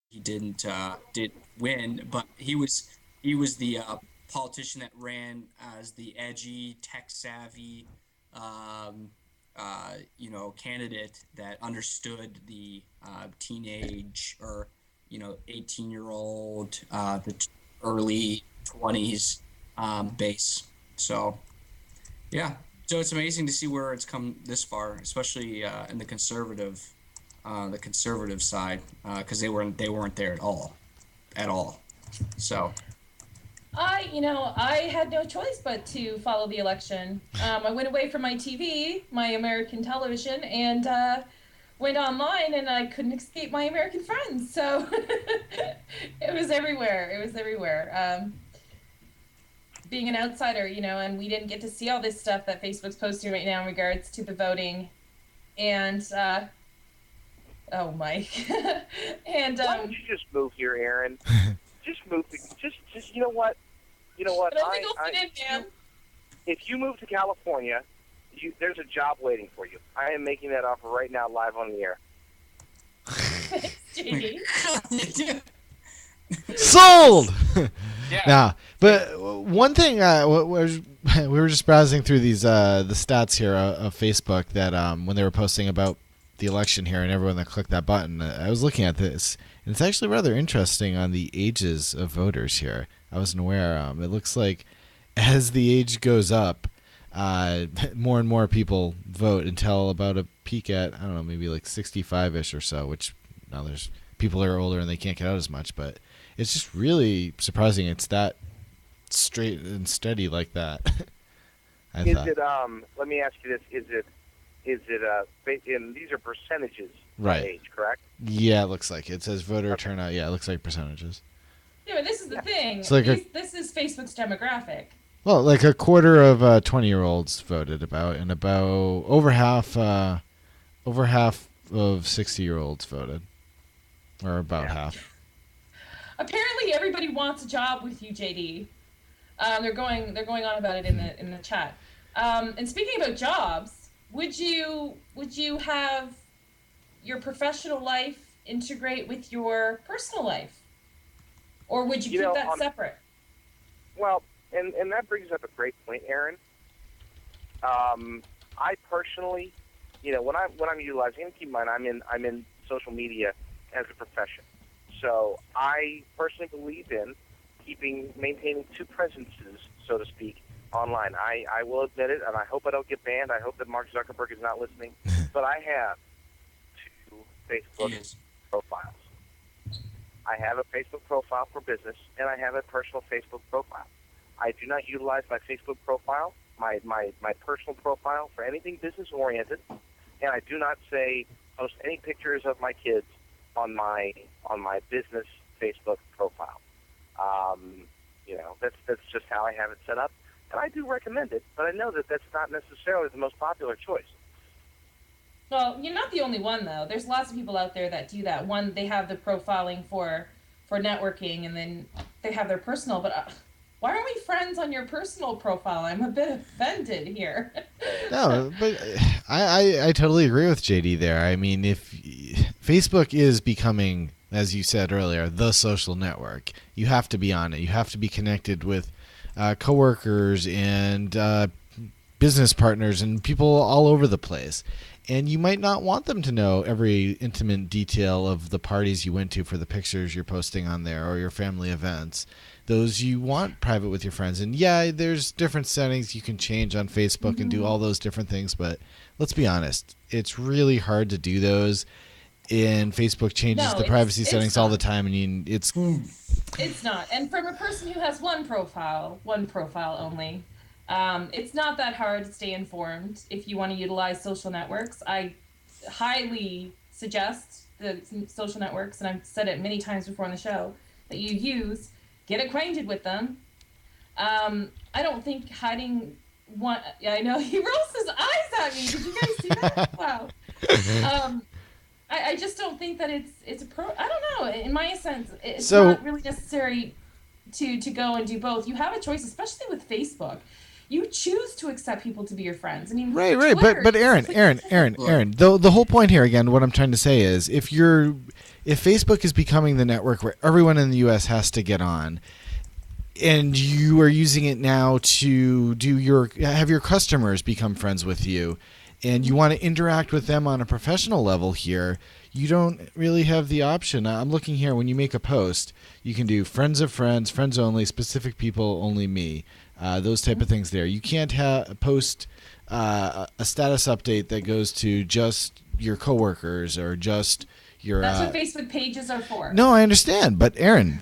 He didn't win, but he was the politician that ran as the edgy, tech savvy, candidate that understood the teenage or 18-year-old, the early 20s base. So yeah, so it's amazing to see where it's come this far, especially in the conservative side, because they weren't there at all. So I had no choice but to follow the election. I went away from my TV, my American television, and went online, and I couldn't escape my American friends. So it was everywhere. Being an outsider, and we didn't get to see all this stuff that Facebook's posting right now in regards to the voting. And oh, Mike. And why don't you just move here, Aaron? Just move. Just you know what? I don't think I'll fit in, man. If you move to California, there's a job waiting for you. I am making that offer right now, live on the air. Thanks, JD. Sold. yeah. Nah, but one thing we were just browsing through these the stats here of Facebook that when they were posting about the election here and everyone that clicked that button, I was looking at this, and it's actually rather interesting on the ages of voters here. I wasn't aware. It looks like as the age goes up, more and more people vote until about a peak at, I don't know, maybe like 65-ish or so, which now there's people that are older and they can't get out as much, but it's just really surprising it's that straight and steady like that. Let me ask you this, is it is it and these are percentages Right. of age, correct? Yeah, it looks like it says voter Okay. turnout. Yeah, it looks like percentages. Yeah, but this is the thing. It's like This is Facebook's demographic. well, like a quarter of 20-year-olds voted about, and about over half of 60-year-olds voted, or about Yeah. half. Apparently, everybody wants a job with you, JD. They're going on about it in the chat. And speaking about jobs, would you have your professional life integrate with your personal life, or would you keep that separate? Well, and that brings up a great point, Aaron. I personally, when I'm utilizing, and keep in mind, I'm in social media as a profession, so I personally believe in maintaining two presences, so to speak, online. I will admit it, and I hope I don't get banned. I hope that Mark Zuckerberg is not listening, but I have two Facebook profiles. I have a Facebook profile for business, and I have a personal Facebook profile. I do not utilize my Facebook profile, my personal profile, for anything business-oriented, and I do not post any pictures of my kids on my business Facebook profile. That's just how I have it set up, and I do recommend it, but I know that that's not necessarily the most popular choice. Well, you're not the only one, though. There's lots of people out there that do that. One, they have the profiling for networking, and then they have their personal. But why aren't we friends on your personal profile? I'm a bit offended here. No, but I totally agree with JD there. I mean, if Facebook is becoming, as you said earlier, the social network, you have to be on it. You have to be connected with coworkers and business partners and people all over the place. And you might not want them to know every intimate detail of the parties you went to for the pictures you're posting on there, or your family events. Those you want private with your friends. And yeah, there's different settings you can change on Facebook and do all those different things. But let's be honest, it's really hard to do those. And Facebook changes the privacy settings all the time. And it's not. And from a person who has one profile only, it's not that hard to stay informed if you want to utilize social networks. I highly suggest the social networks, and I've said it many times before on the show, that you use. Get acquainted with them. I don't think hiding one. Yeah, I know he rolls his eyes at me. Did you guys see that? Wow. I just don't think that it's a pro. I don't know. In my sense, it's not really necessary to go and do both. You have a choice, especially with Facebook. You choose to accept people to be your friends. I mean, right. But Aaron. The whole point here, again, what I'm trying to say is, if Facebook is becoming the network where everyone in the U.S. has to get on, and you are using it now to have your customers become friends with you, and you want to interact with them on a professional level here, you don't really have the option. I'm looking here. When you make a post, you can do friends of friends, friends only, specific people, only me. Those type of things there. You can't post a status update that goes to just your coworkers or just your... That's what Facebook pages are for. No, I understand. But Aaron,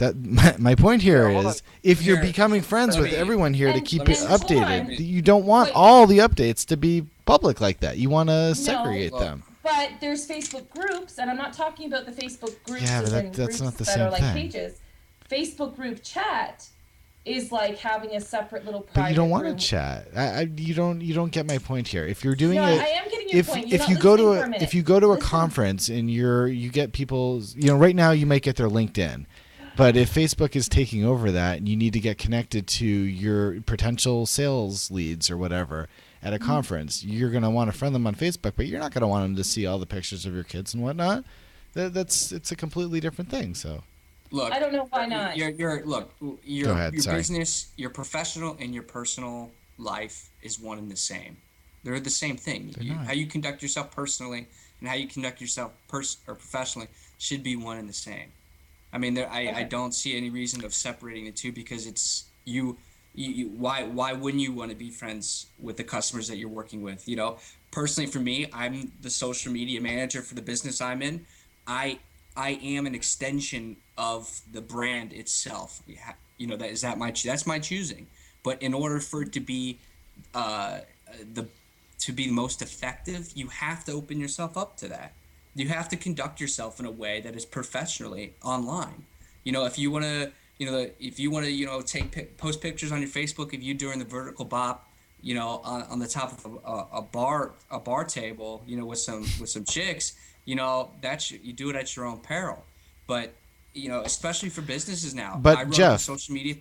my point here is, if you're becoming friends with everyone here to keep it updated, you don't want all the updates to be public like that. You want to segregate them. But there's Facebook groups, and I'm not talking about the Facebook groups that's not the same like thing. pages. Facebook group chat is like having a separate little private But you don't want room. to chat. You don't get my point here. If you're doing I am getting your point. If you go to a conference and you get people, right now you might get their LinkedIn. But if Facebook is taking over that and you need to get connected to your potential sales leads or whatever at a conference, you're going to want to friend them on Facebook, but you're not going to want them to see all the pictures of your kids and whatnot. It's a completely different thing. So, look, I don't know why not. Your business, your professional, and your personal life is one and the same. They're the same thing. How you conduct yourself personally and how you conduct yourself professionally should be one and the same. I mean, I don't see any reason of separating the two, because it's you. Why wouldn't you want to be friends with the customers that you're working with? Personally, for me, I'm the social media manager for the business I'm in. I am an extension of the brand itself. That's my choosing. But in order for it to be to be most effective, you have to open yourself up to that. You have to conduct yourself in a way that is professionally online. If you want to, post pictures on your Facebook of you doing the vertical bop, on the top of a bar table, with some chicks, you do it at your own peril. But especially for businesses now, I But wrote up a Jeff, social media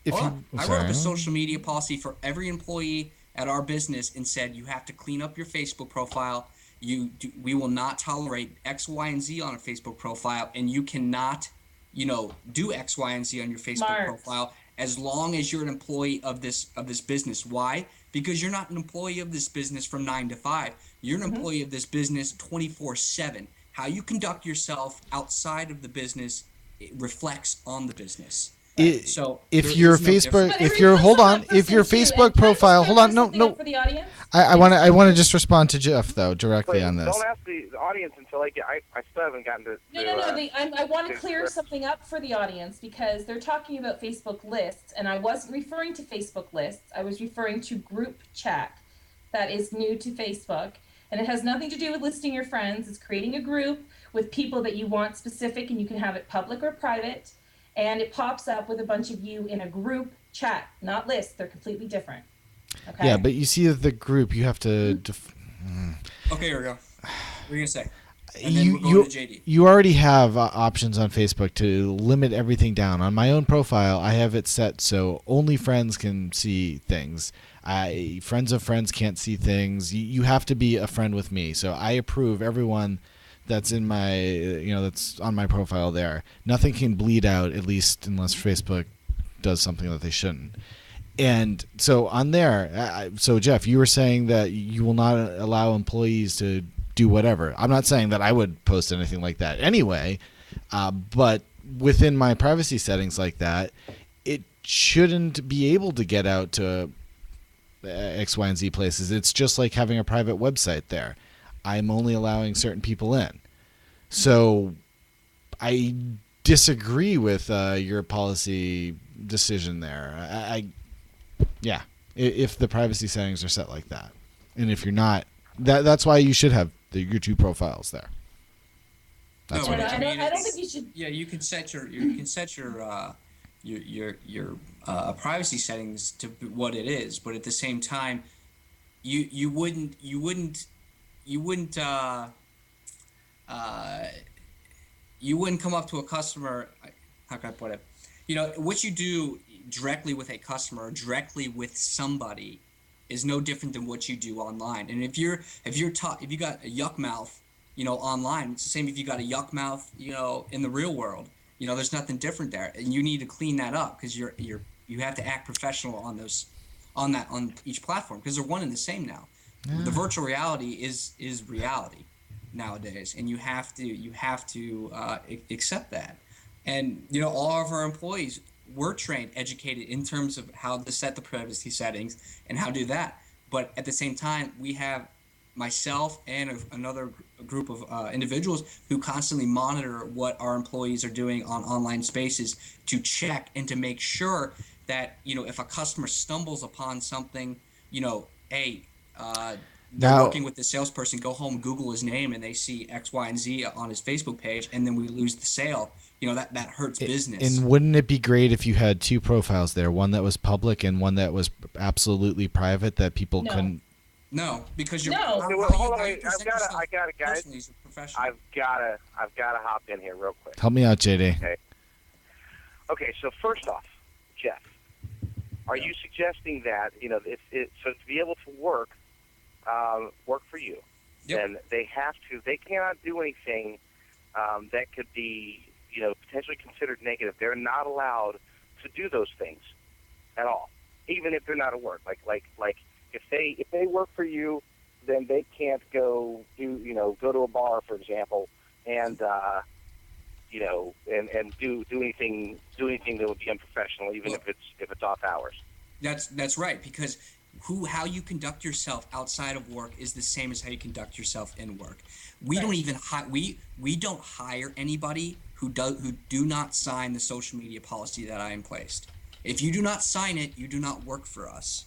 if hold on. you I wrote up a sorry. social media policy for every employee at our business and said you have to clean up your Facebook profile. We will not tolerate X, Y, and Z on a Facebook profile, and you cannot, do X, Y, and Z on your Facebook Smart. profile as long as you're an employee of this business. Why? Because you're not an employee of this business from 9 to 5. You're an employee of this business 24/7. How you conduct yourself outside of the business, it reflects on the business. So If your Facebook, But if it your reflects hold on on, that if your person, too. Facebook And can I just profile, hold on, bring no, something up no, for the audience? I want to just respond to Jeff though directly Wait, on this. don't ask the audience until I still haven't gotten to. No. I want to clear something up for the audience because they're talking about Facebook lists, and I wasn't referring to Facebook lists. I was referring to group chat that is new to Facebook, and it has nothing to do with listing your friends. It's creating a group with people that you want specific, and you can have it public or private, and it pops up with a bunch of you in a group chat, not lists. They're completely different. Okay? Yeah, but you see the group, you have to. Okay, here we go. What are you gonna say? And then we're going to JD. You already have options on Facebook to limit everything down. On my own profile, I have it set so only friends can see things. Friends of friends can't see things. You have to be a friend with me. So I approve everyone that's in my, that's on my profile there. Nothing can bleed out, at least unless Facebook does something that they shouldn't. And so on there, so Jeff, you were saying that you will not allow employees to do whatever. I'm not saying that I would post anything like that anyway, but within my privacy settings like that, it shouldn't be able to get out to X, Y, and Z places. It's just like having a private website there. I'm only allowing certain people in. So I disagree with your policy decision there. Yeah, if the privacy settings are set like that, and if you're not, that's why you should have your two profiles there. That's No, what but I don't think you should. Yeah, you can set your privacy settings to what it is, but at the same time, you wouldn't come up to a customer. How can I put it? What you do directly with a customer or directly with somebody is no different than what you do online. And if you got a yuck mouth, online, it's the same if you got a yuck mouth, in the real world. There's nothing different there, and you need to clean that up because you have to act professional on each platform because they're one and the same now. Yeah. The virtual reality is reality nowadays, and you have to accept that. And all of our employees were trained, educated in terms of how to set the privacy settings and how to do that. But at the same time, we have myself and another group of individuals who constantly monitor what our employees are doing on online spaces to check and to make sure that, if a customer stumbles upon something, they're working with the salesperson, go home, Google his name, and they see X, Y, and Z on his Facebook page, and then we lose the sale. That hurts business. And wouldn't it be great if you had two profiles there, one that was public and one that was absolutely private that people couldn't? No, because you're. No. Hold on, I got it, guys. I've got to hop in here real quick. Help me out, JD. Okay. So first off, Jeff, are you suggesting that so to be able to work for you, then they cannot do anything that could be potentially considered negative. They're not allowed to do those things at all, even if they're not at work. Like if they work for you, then they can't go to a bar, for example, and and do anything that would be unprofessional, even if it's off hours. That's right, because how you conduct yourself outside of work is the same as how you conduct yourself in work. We don't even we don't hire anybody who do not sign the social media policy that I am placed. If you do not sign it, you do not work for us.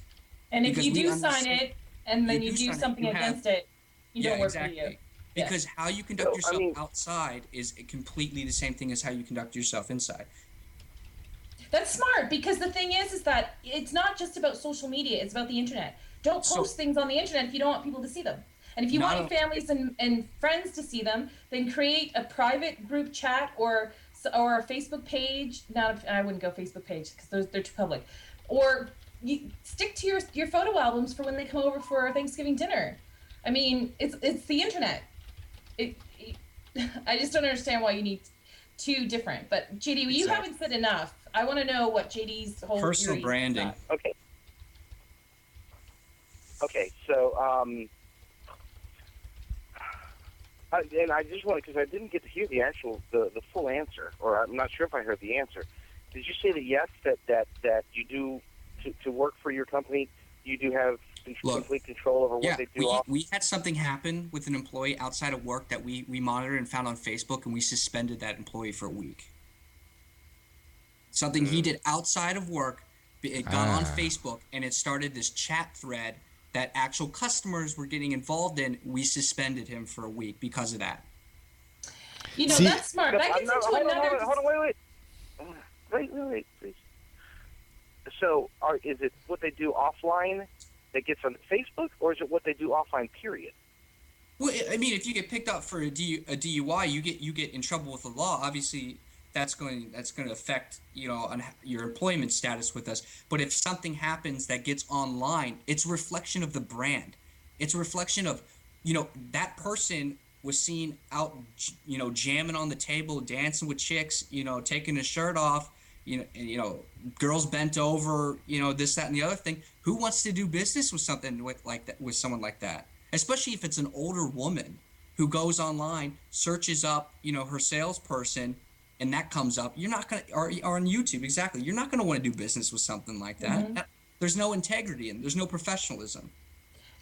And if you do sign it, and then You you do do sign it. something You have against it, you Yeah, don't work for you. exactly. Yeah. Because how you conduct So, I yourself mean, outside is completely the same thing as how you conduct yourself inside. That's smart because the thing is that it's not just about social media, it's about the internet. Don't So post things on the internet if you don't want people to see them. And if you want not your a, families and friends to see them, then create a private group chat or a Facebook page. Not I wouldn't go Facebook page because they're too public. Or you stick to your photo albums for when they come over for Thanksgiving dinner. I mean, it's the internet. it I just don't understand why you need two different. But JD, you exact haven't said enough. I want to know what JD's whole personal theory is on branding. that. okay. Okay, so and I just want because I didn't get to hear the full answer, or I'm not sure if I heard the answer. Did you say that yes, that you do to work for your company, you do have Look, complete control over what yeah, they do off? we had something happen with an employee outside of work that we monitored and found on Facebook, and we suspended that employee for a week. Something he did outside of work, it got on Facebook, and it started this chat thread that actual customers were getting involved in. We suspended him for a week because of that. You know, See, that's smart. That gets into another. Hold on, wait, please. So, is it what they do offline that gets on Facebook, or is it what they do offline? Period. Well, I mean, if you get picked up for a DUI, you get in trouble with the law. Obviously, that's going to affect on your employment status with us. But if something happens that gets online, it's a reflection of the brand. It's a reflection of that person was seen out jamming on the table, dancing with chicks, taking his shirt off, girls bent over, this, that, and the other thing. Who wants to do business with something like that, with someone like that? Especially if it's an older woman who goes online, searches up, her salesperson, and that comes up. You're not gonna, or on YouTube, exactly. You're not gonna want to do business with something like that. Mhm. There's no integrity and there's no professionalism.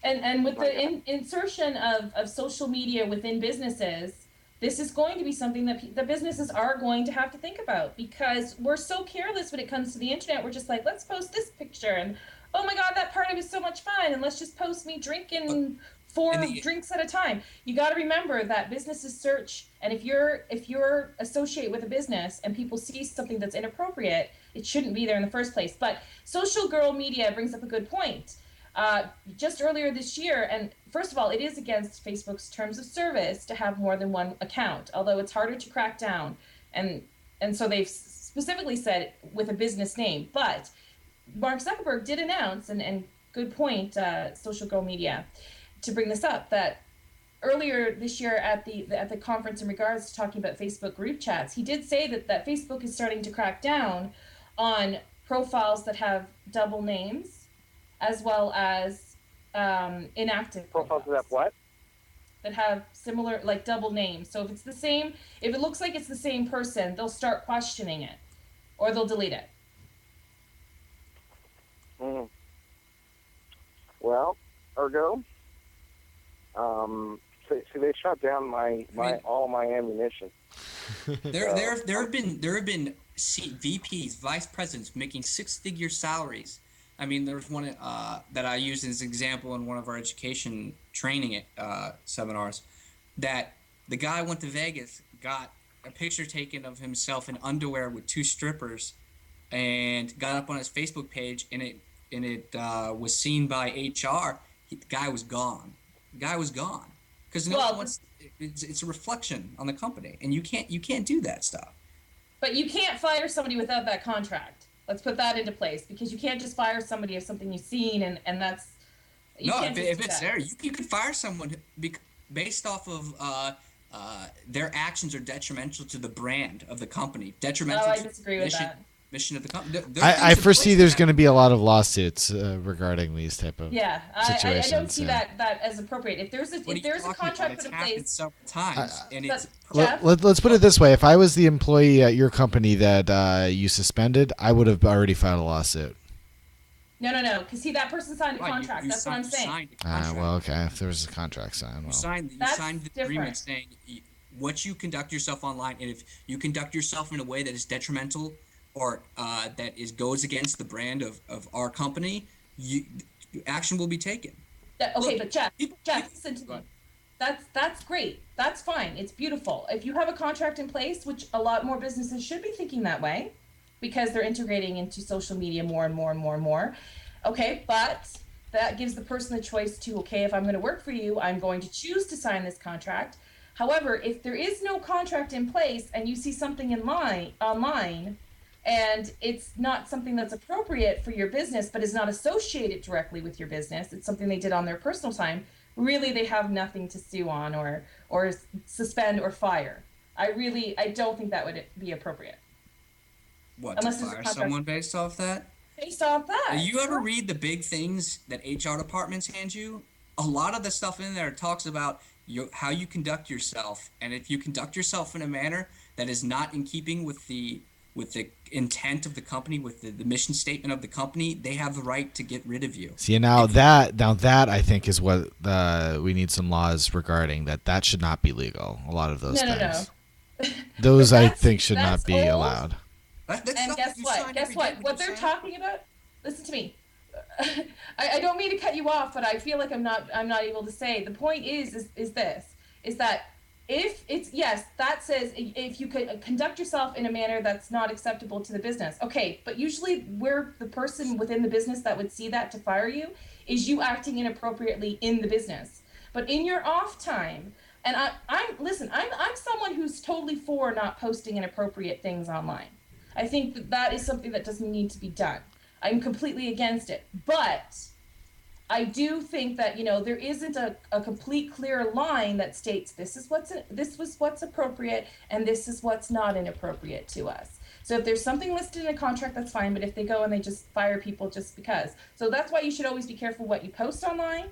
And with the insertion of social media within businesses, this is going to be something that the businesses are going to have to think about because we're so careless when it comes to the internet. We're just like, let's post this picture and oh my god, that party was so much fun, and let's just post me drinking four drinks at a time. You got to remember that businesses search, and if you're associate with a business and people see something that's inappropriate, it shouldn't be there in the first place. But social girl media brings up a good point. Just earlier this year, and first of all, it is against Facebook's terms of service to have more than one account, although it's harder to crack down, and so they've specifically said with a business name. But Mark Zuckerberg did announce, and good point, Social Girl Media, to bring this up, that earlier this year at the conference in regards to talking about Facebook group chats, he did say that Facebook is starting to crack down on profiles that have double names as well as inactive Profiles that what? that have similar, like, double names. So if it looks like it's the same person, they'll start questioning it or they'll delete it. Well, ergo, so they shot down all my ammunition. There have been VPs, vice presidents making six-figure salaries. I mean, there was one that I used as an example in one of our education training seminars, that the guy went to Vegas, got a picture taken of himself in underwear with two strippers, and got up on his Facebook page, and it was seen by HR. The guy was gone. Because no one wants. It's a reflection on the company, and you can't do that stuff. But you can't fire somebody without that contract. Let's put that into place, because you can't just fire somebody of something you've seen, and that's if it's there, you could fire someone based off of their actions are detrimental to the brand of the company, detrimental I to disagree the with that. mission of the company. I foresee there's going to be a lot of lawsuits regarding these type of situations. I don't see that as appropriate. If there's a contract put in place, several times, and it's let's put it this way: if I was the employee at your company that you suspended, I would have already filed a lawsuit. No, because that person signed a contract. That's what I'm saying. Well, okay. If there was a contract signed, well, you signed the agreement saying what you conduct yourself online, and if you conduct yourself in a way that is detrimental or goes against the brand of our company, action will be taken. Okay, Look, but Jeff, people listen to go me. ahead. That's great. That's fine. It's beautiful. If you have a contract in place, which a lot more businesses should be thinking that way, because they're integrating into social media more and more and more and more. Okay, but that gives the person the choice to, okay, if I'm going to work for you, I'm going to choose to sign this contract. However, if there is no contract in place and you see something in line online and it's not something that's appropriate for your business but is not associated directly with your business, it's something they did on their personal time, really they have nothing to sue on or suspend or fire. I don't think that would be appropriate What, to unless there's a fire contract someone based off that? based off that. You ever read the big things that HR departments hand you? A lot of the stuff in there talks about how you conduct yourself, and if you conduct yourself in a manner that is not in keeping with the intent of the company, with the mission statement of the company, they have the right to get rid of you. See, now that I think is what we need some laws regarding that should not be legal. A lot of those No, no, things. no. Those I that's think should that's not be old. allowed. That's And stuff guess that you what? sign Guess every day what? when What you they're sign up. talking about. Listen to me. I don't mean to cut you off, but I feel like I'm not able to say. The point is this is that if it's yes, that says if you could conduct yourself in a manner that's not acceptable to the business. Okay, but usually where the person within the business that would see that to fire you is you acting inappropriately in the business. But in your off time, and I'm someone who's totally for not posting inappropriate things online. I think that is something that doesn't need to be done. I'm completely against it. But I do think that, there isn't a complete clear line that states this was what's appropriate and this is what's not inappropriate to us. So if there's something listed in a contract, that's fine, but if they go and they just fire people just because. So that's why you should always be careful what you post online.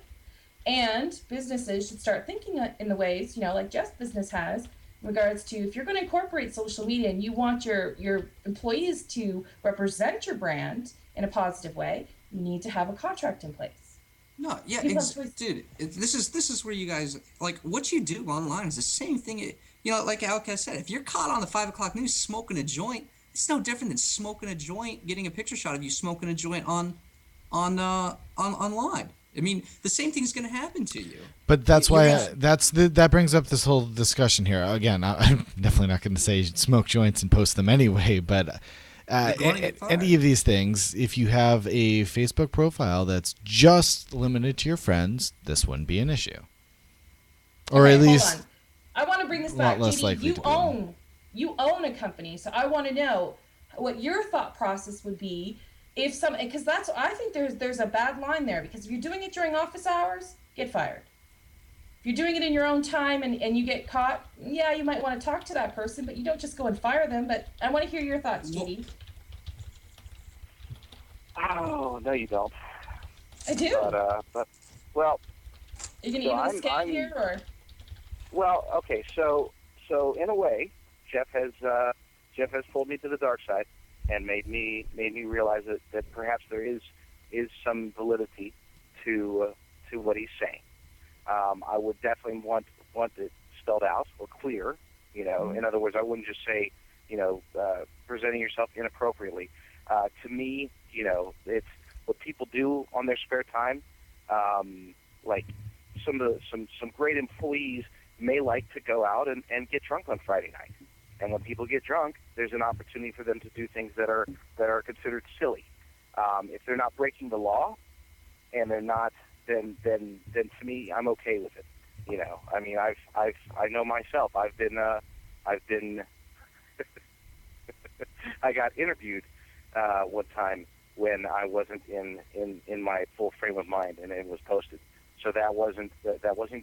And businesses should start thinking in the ways, like Jeff's business has, in regards to if you're going to incorporate social media and you want your employees to represent your brand in a positive way, you need to have a contract in place. No, yeah, People have choices. dude. This is where you guys like what you do online is the same thing. Like Alka said, if you're caught on the 5 o'clock news smoking a joint, it's no different than smoking a joint, getting a picture shot of you smoking a joint online. I mean, the same thing's going to happen to you. But that's why that brings up this whole discussion here. Again, I'm definitely not going to say smoke joints and post them anyway, but any of these things, if you have a Facebook profile that's just limited to your friends, this wouldn't be an issue. Or Okay, at least hold on. I want to bring this a lot back. less JD, likely to be. you own a company, so I want to know what your thought process would be if because I think there's a bad line there, because if you're doing it during office hours, get fired. If you're doing it in your own time and you get caught, yeah, you might want to talk to that person, but you don't just go and fire them. But I want to hear your thoughts, JD. Oh, no, you don't. I do. But well, Are you going to give me the scale here, or? Well, okay, so in a way, Jeff has pulled me to the dark side and made me realize that perhaps there is some validity to what he's saying. I would definitely want it spelled out or clear. In other words, I wouldn't just say presenting yourself inappropriately. To me, it's what people do on their spare time. Like some great employees may like to go out and get drunk on Friday night. And when people get drunk, there's an opportunity for them to do things that are considered silly. If they're not breaking the law, and they're not, then to me, I'm okay with it. I mean, I know myself. I've been I got interviewed one time when I wasn't in my full frame of mind, and it was posted. So that wasn't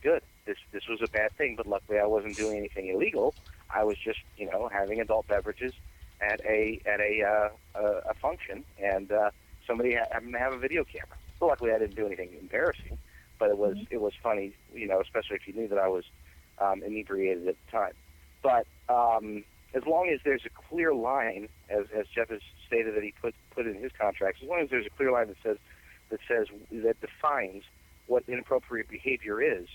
good. This was a bad thing, but luckily I wasn't doing anything illegal. I was just having adult beverages at a function, and somebody happened to have a video camera. So luckily I didn't do anything embarrassing, but it was funny, especially if you knew that I was inebriated at the time. But as long as there's a clear line, as Jeff has stated that he put in his contracts, as long as there's a clear line that defines what inappropriate behavior is,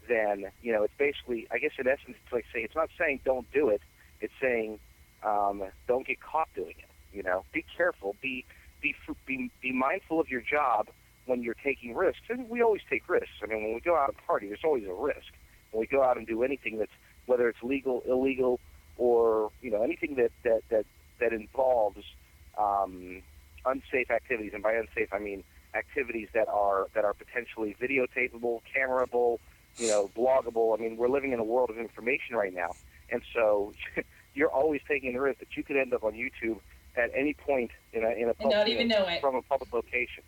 then it's basically, I guess in essence, it's like it's not saying don't do it. It's saying don't get caught doing it. Be careful. Be mindful of your job when you're taking risks, and we always take risks. I mean, when we go out and party, there's always a risk. When we go out and do anything that's, whether it's legal, illegal, or anything that involves unsafe activities, and by unsafe I mean activities that are potentially videotapable, cameraable, bloggable. I mean, we're living in a world of information right now, and so you're always taking the risk that you could end up on YouTube at any point in a and not even know it from a public location.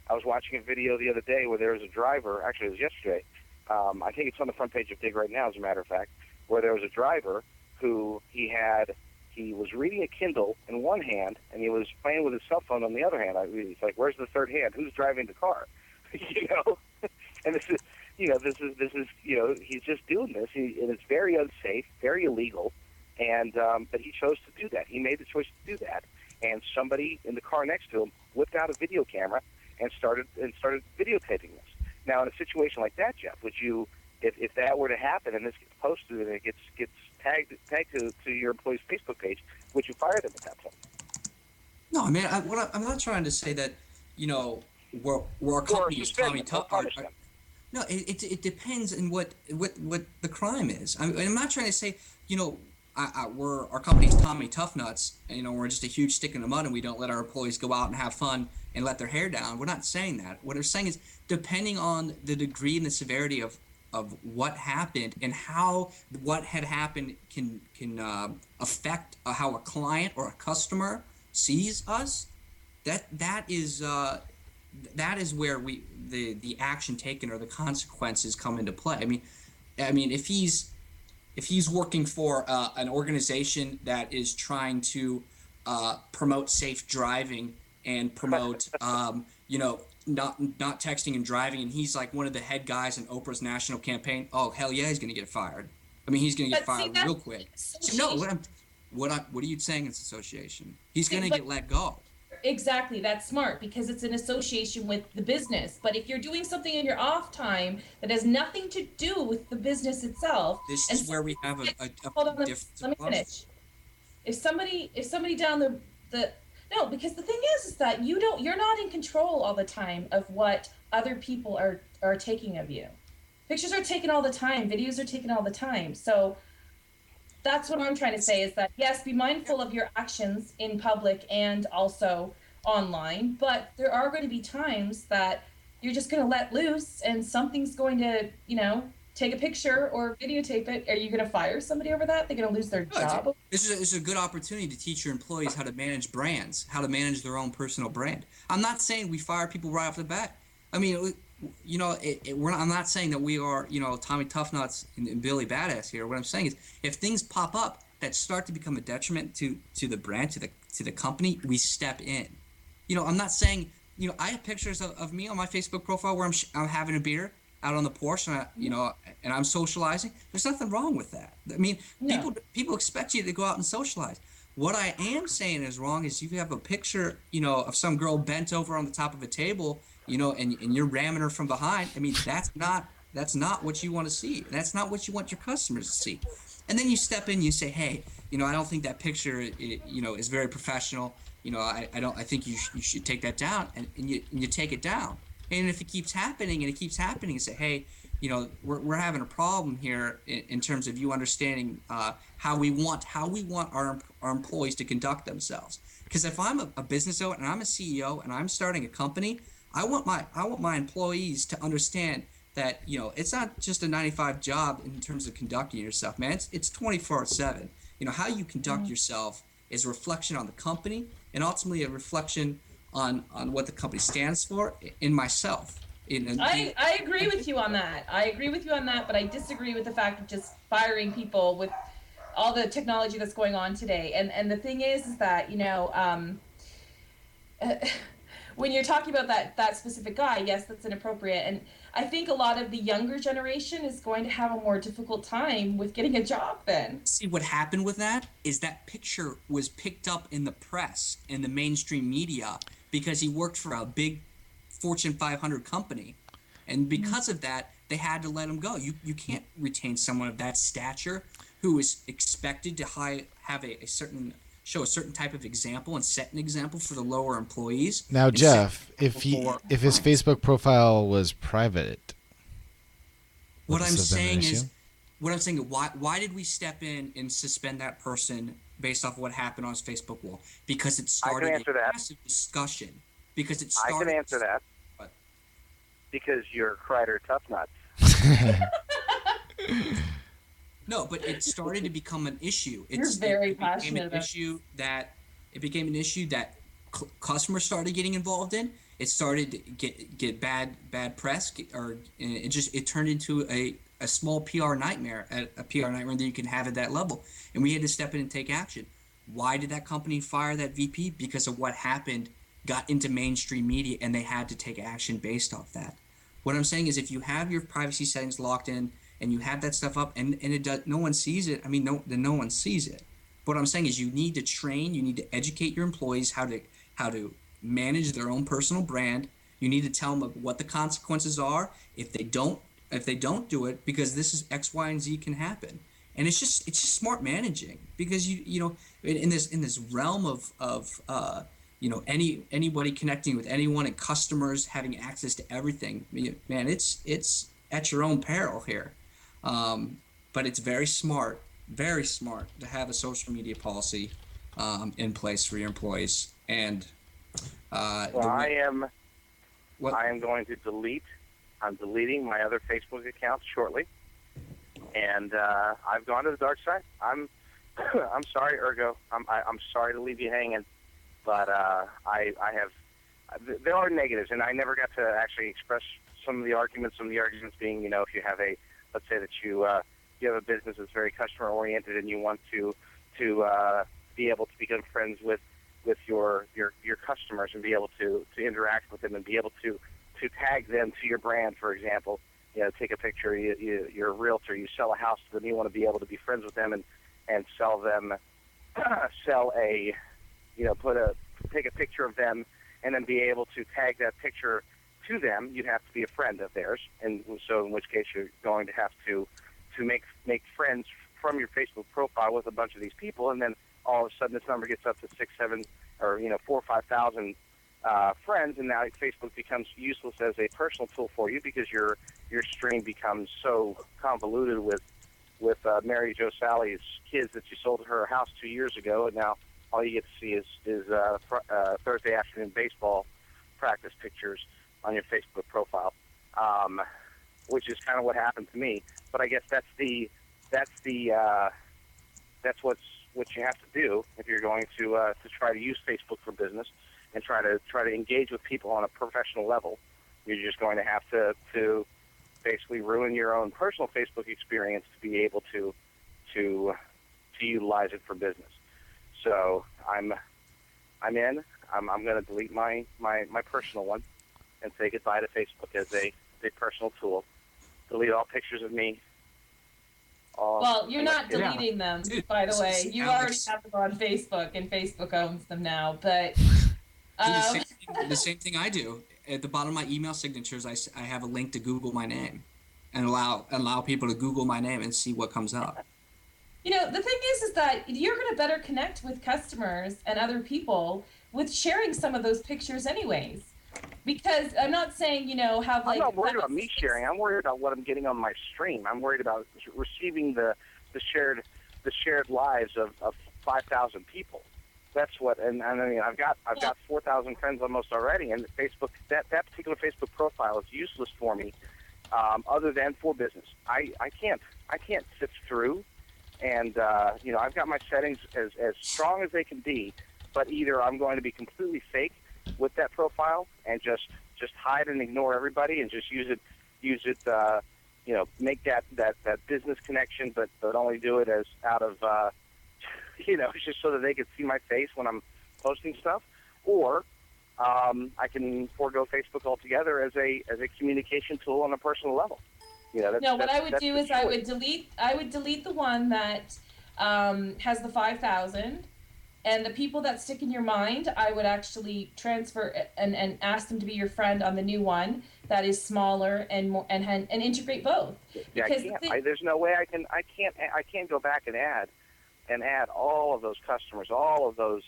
I was watching a video the other day where there was a driver. Actually, it was yesterday. I think it's on the front page of Digg right now, as a matter of fact, where there was a driver who he was reading a Kindle in one hand and he was playing with his cell phone on the other hand. It's like, where's the third hand? Who's driving the car? And this is he's just doing this, and it's very unsafe, very illegal, and but he chose to do that. He made the choice to do that, and somebody in the car next to him whipped out a video camera and started videotaping this. Now, in a situation like that, Jeff, would you, if that were to happen and this gets posted and it gets tagged to your employee's Facebook page, would you fire them at that point? No, I mean, I'm not trying to say that, where our company is Tommy Tough. No, it depends on what the crime is. I'm not trying to say, our company's Tommy Toughnuts, and we're just a huge stick in the mud and we don't let our employees go out and have fun and let their hair down. We're not saying that. What we're saying is, depending on the degree and the severity of what happened and how what had happened can affect how a client or a customer sees us, that is where the action taken or the consequences come into play. I mean, if he's working for an organization that is trying to promote safe driving and promote not texting and driving, and he's like one of the head guys in Oprah's national campaign, oh hell yeah, he's gonna get fired. I mean, he's gonna get fired real quick. So no, what are you saying? It's association. He's gonna get let go. Exactly, that's smart because it's an association with the business. But if you're doing something in your off time that has nothing to do with the business itself, this is where we have a hold on, difference. let me finish. If somebody down the no, because the thing is that you're not in control all the time of what other people are taking of you. Pictures are taken all the time, videos are taken all the time. So that's what I'm trying to say is that, yes, be mindful of your actions in public and also online, but there are going to be times that you're just going to let loose and something's going to, take a picture or videotape it. Are you going to fire somebody over that? They're going to lose their job? This is a good opportunity to teach your employees how to manage brands, how to manage their own personal brand. I'm not saying we fire people right off the bat. I mean, I'm not saying that we are, Tommy Toughnuts and Billy Badass here. What I'm saying is, if things pop up that start to become a detriment to the brand, to the company, we step in. I'm not saying, I have pictures of me on my Facebook profile where I'm having a beer out on the porch and and I'm socializing. There's nothing wrong with that. I mean, no. People expect you to go out and socialize. What I am saying is wrong is you have a picture, of some girl bent over on the top of a table, and you're ramming her from behind. I mean, that's not what you want to see. That's not what you want your customers to see. And then you step in, you say, hey, I don't think that picture, is very professional. I think you should take that down, and you take it down. And if it keeps happening, you say, hey, we're having a problem here in terms of you understanding how we want our employees to conduct themselves. Because if I'm a business owner and I'm a CEO and I'm starting a company, I want my employees to understand that it's not just a 9-to-5 job in terms of conducting yourself, man. It's 24/7. How you conduct yourself is a reflection on the company and ultimately a reflection on what the company stands for in myself. I agree with you on that. But I disagree with the fact of just firing people with all the technology that's going on today. And the thing is that, when you're talking about that specific guy, yes, that's inappropriate. And I think a lot of the younger generation is going to have a more difficult time with getting a job then. See, what happened with that is that picture was picked up in the press, in the mainstream media, because he worked for a big Fortune 500 company. And because of that, they had to let him go. You can't retain someone of that stature who is expected to have a certain show a certain type of example and set an example for the lower employees. Now, and set Jeff, if for if his clients. Facebook profile was private, would What this I'm have been an saying issue? is, what I'm saying, why did we step in and suspend that person based off of what happened on his Facebook wall? Because it I can started answer a that. massive discussion. Because it I can started. answer that. But Because you're Cryder Toughnuts. no, but it started to become an issue. You're very It became passionate an about issue that customers started getting involved in. It started to get bad press, or it turned into a small PR nightmare, a PR nightmare that you can have at that level. And we had to step in and take action. Why did that company fire that VP? Because of what happened got into mainstream media, and they had to take action based off that. What I'm saying is, if you have your privacy settings locked in and you have that stuff up, and it does, no one sees it. I mean, no one sees it. But what I'm saying is, you need to train, you need to educate your employees how to manage their own personal brand. You need to tell them what the consequences are if they don't do it, because this is X, Y, and Z can happen. And it's just smart managing, because in this realm of anybody connecting with anyone and customers having access to everything, man, it's at your own peril here. But it's very smart to have a social media policy in place for your employees. And Well, what I am going to delete. I'm deleting my other Facebook accounts shortly, and I've gone to the dark side. I'm sorry, Ergo. I'm sorry to leave you hanging, but I have. There are negatives, and I never got to actually express some of the arguments. Some of the arguments being, if you have let's say that you have a business that's very customer oriented, and you want to be able to become friends with your customers and be able to interact with them and be able to tag them to your brand, for example. Take a picture. You're a realtor. You sell a house to them. You want to be able to be friends with them and sell them, take a picture of them, and then be able to tag that picture to them. You'd have to be a friend of theirs, and so in which case you're going to have to make friends from your Facebook profile with a bunch of these people, and then all of a sudden this number gets up to 6, 7, or 4,000 or 5,000 friends, and now Facebook becomes useless as a personal tool for you, because your stream becomes so convoluted with Mary Jo Sally's kids that you sold her house 2 years ago, and now all you get to see is Thursday afternoon baseball practice pictures on your Facebook profile, which is kind of what happened to me. But I guess that's what you have to do if you're going to try to use Facebook for business and try to engage with people on a professional level. You're just going to have to basically ruin your own personal Facebook experience to be able to utilize it for business. So I'm in. I'm going to delete my personal one and say goodbye to Facebook as a personal tool. Delete all pictures of me. Well, you're not deleting them, Dude, by the way. You already Alex, have them on Facebook, and Facebook owns them now. But the same thing I do. At the bottom of my email signatures, I have a link to Google my name, and allow people to Google my name and see what comes up. the thing is that you're going to better connect with customers and other people with sharing some of those pictures, anyways. Because I'm not saying have like. I'm not worried about me sharing. I'm worried about what I'm getting on my stream. I'm worried about receiving the shared lives of 5,000 people. That's what, and I mean, I've got 4,000 friends almost already, and Facebook that particular Facebook profile is useless for me, other than for business. I can't sift through, and I've got my settings as strong as they can be, but either I'm going to be completely fake with that profile and just hide and ignore everybody and just use it make that business connection, but only do it as out of just so that they can see my face when I'm posting stuff, or I can forego Facebook altogether as a communication tool on a personal level. What I would do is I would delete the one that has the 5,000. And the people that stick in your mind, I would actually transfer and ask them to be your friend on the new one that is smaller and more and integrate both. Yeah, I can't. There's no way I can't go back and add and add all of those customers, all of those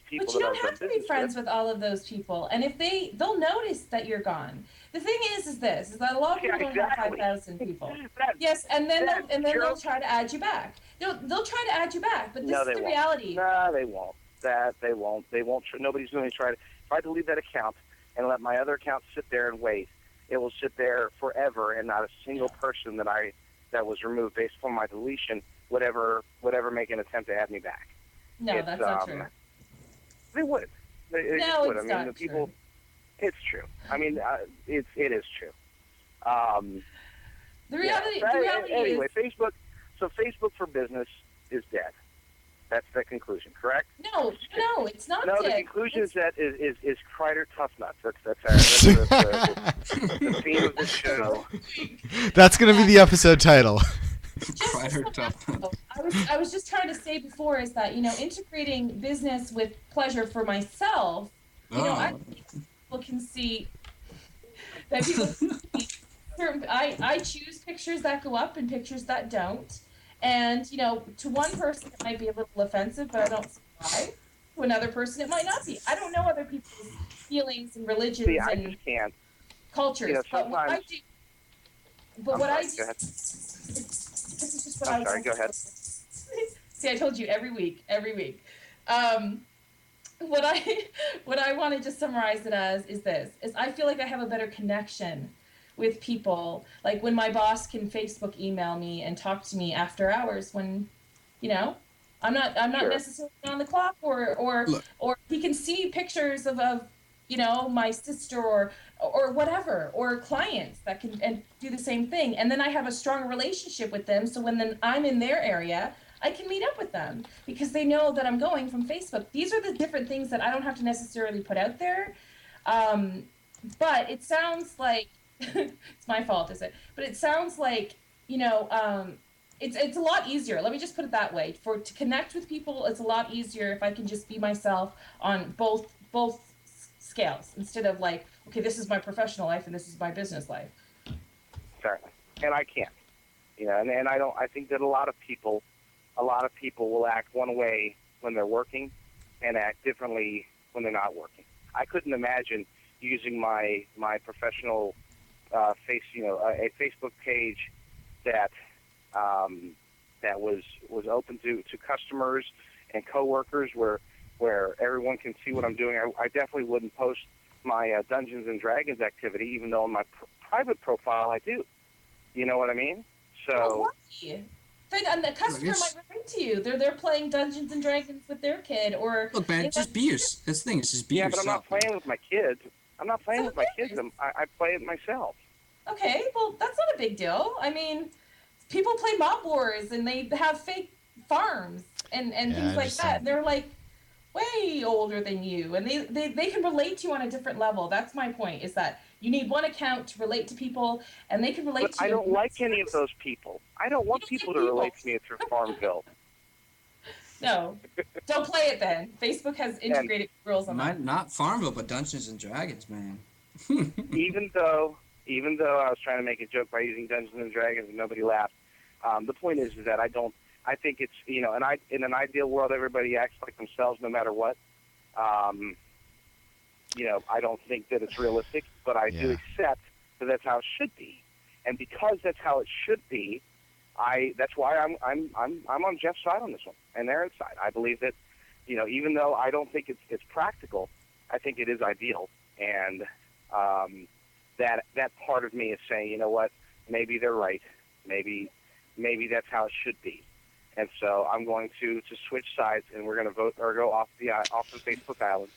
people But you that don't I've have done to be business friends with all of those people, and if they'll notice that you're gone. The thing is that a lot of people Yeah, don't have exactly. 5,000 people. That Yes, and then that they'll jerk. try to add you back. They'll try to add you back, but this No, is they the won't. reality. No, they won't. That they won't. They won't. Nobody's going to try to. If I delete that account and let my other account sit there and wait, it will sit there forever, and not a single person that was removed based upon my deletion would ever make an attempt to add me back. No, that's not true. They would. They No, just would. it's I mean, not the people. true. It's true. I mean, it is true. The reality Anyway, is Facebook. So Facebook for Business is dead. That's the conclusion, correct? no, it's not No, dead. the conclusion It's, is that is Cryder Toughnuts. That's the theme of the show. That's going to be the episode title. Cryder Toughnuts. I was just trying to say before is that integrating business with pleasure for myself. I think people can see that people can see certain. I choose pictures that go up and pictures that don't, and to one person it might be a little offensive, but I don't see why. To another person it might not be. I don't know other people's feelings and religions See, I and just can't. cultures, but what I Sometimes. do. But I'm what sorry, I go just ahead. this is just what I'm I sorry. Go ahead. See, I told you every week. What I what I want to just summarize it as is this: is I feel like I have a better connection with people. Like when my boss can Facebook email me and talk to me after hours when, I'm not Sure. necessarily on the clock, Look. or he can see pictures of my sister or whatever, or clients that can and do the same thing, and then I have a strong relationship with them, so when then I'm in their area I can meet up with them because they know that I'm going from Facebook. These are the different things that I don't have to necessarily put out there. But it sounds like it's my fault, is it? But it sounds like, it's a lot easier. Let me just put it that way. To connect with people, it's a lot easier if I can just be myself on both scales instead of like, okay, this is my professional life and this is my business life. Certainly. And I can't. And I don't. I think that a lot of people will act one way when they're working and act differently when they're not working. I couldn't imagine using my professional a Facebook page that was open to customers and coworkers where everyone can see what I'm doing. I definitely wouldn't post my Dungeons and Dragons activity, even though on my private profile I do. You know what I mean? So. And the customer might relate to you. They're playing Dungeons and Dragons with their kid, or Look, man, just be yourself. That's the thing. Is just be yourself. Yeah, but I'm not playing with my kids. I play it myself. Okay, well, that's not a big deal. I mean, people play Mob Wars and they have fake farms and things like that. They're like way older than you, and they can relate to you on a different level. That's my point, is that you need one account to relate to people, and they can relate to you. I don't like any of those people. I don't want people to relate to me through Farmville. No, don't play it then. Facebook has integrated rules on that. Not Farmville, but Dungeons and Dragons, man. Even though I was trying to make a joke by using Dungeons and Dragons and nobody laughed, the point is that I don't. I think it's in an ideal world everybody acts like themselves no matter what. I don't think that it's realistic, but I do accept that that's how it should be, and because that's how it should be, that's why I'm on Jeff's side on this one and Aaron's side. I believe that, even though I don't think it's practical, I think it is ideal, and that part of me is saying, you know what, maybe they're right, maybe that's how it should be, and so I'm going to switch sides, and we're going to vote or go off the Facebook island.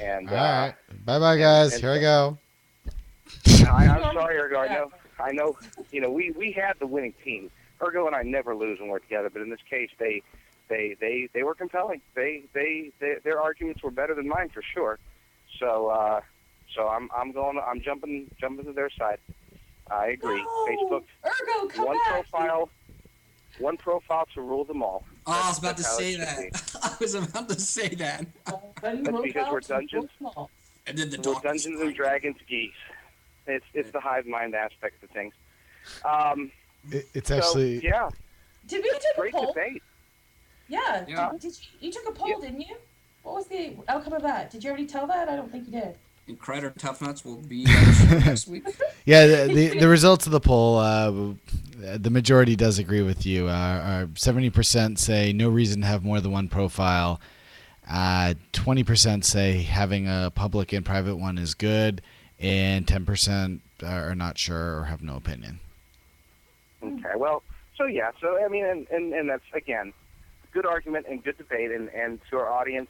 And all right, bye guys. Here I go. I'm sorry, Ergo. I know. We had the winning team. Ergo and I never lose when we're together, but in this case, they were compelling. Their arguments were better than mine for sure. So I'm jumping to their side. I agree. No! Facebook. Ergo, come back. One profile to rule them all. Oh, I was about to say that. I was about to say that. That's because we're Dungeons. And then We're Dungeons and Dragons geeks. It's the hive mind aspect of things. It's actually Did we do the great poll? debate. Yeah. Yeah. You took a poll, didn't you? What was the outcome of that? Did you already tell that? I don't think you did. And Cryder Toughnuts will be on the show next week. Yeah, the results of the poll, the majority does agree with you. 70% say no reason to have more than one profile. 20% say having a public and private one is good, and 10% are not sure or have no opinion. Okay, well, so yeah, so I mean, and that's, again, good argument and good debate, and to our audience,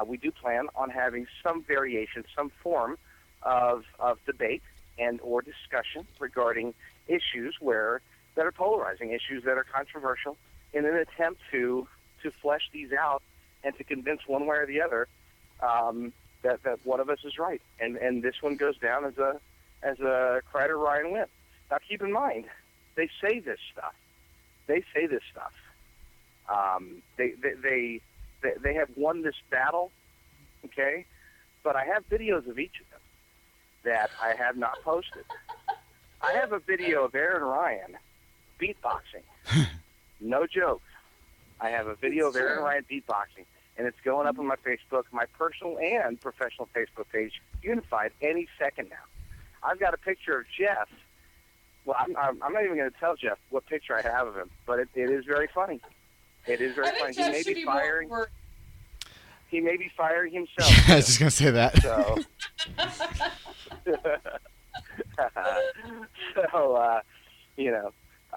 we do plan on having some variation, some form of debate and or discussion regarding issues that are polarizing, issues that are controversial, in an attempt to flesh these out and to convince one way or the other that one of us is right, and this one goes down as a Cryder Ryan win. Now, keep in mind, they say this stuff. They have won this battle, okay? But I have videos of each of them that I have not posted. I have a video of Aaron Ryan beatboxing. No joke. I have a video of Aaron Ryan beatboxing, and it's going up on my Facebook, my personal and professional Facebook page, unified, any second now. I've got a picture of Jeff. Well, I'm not even going to tell Jeff what picture I have of him, but it is very funny. It is very funny. Jeff should be firing. He may be firing himself. I was just going to say that. So,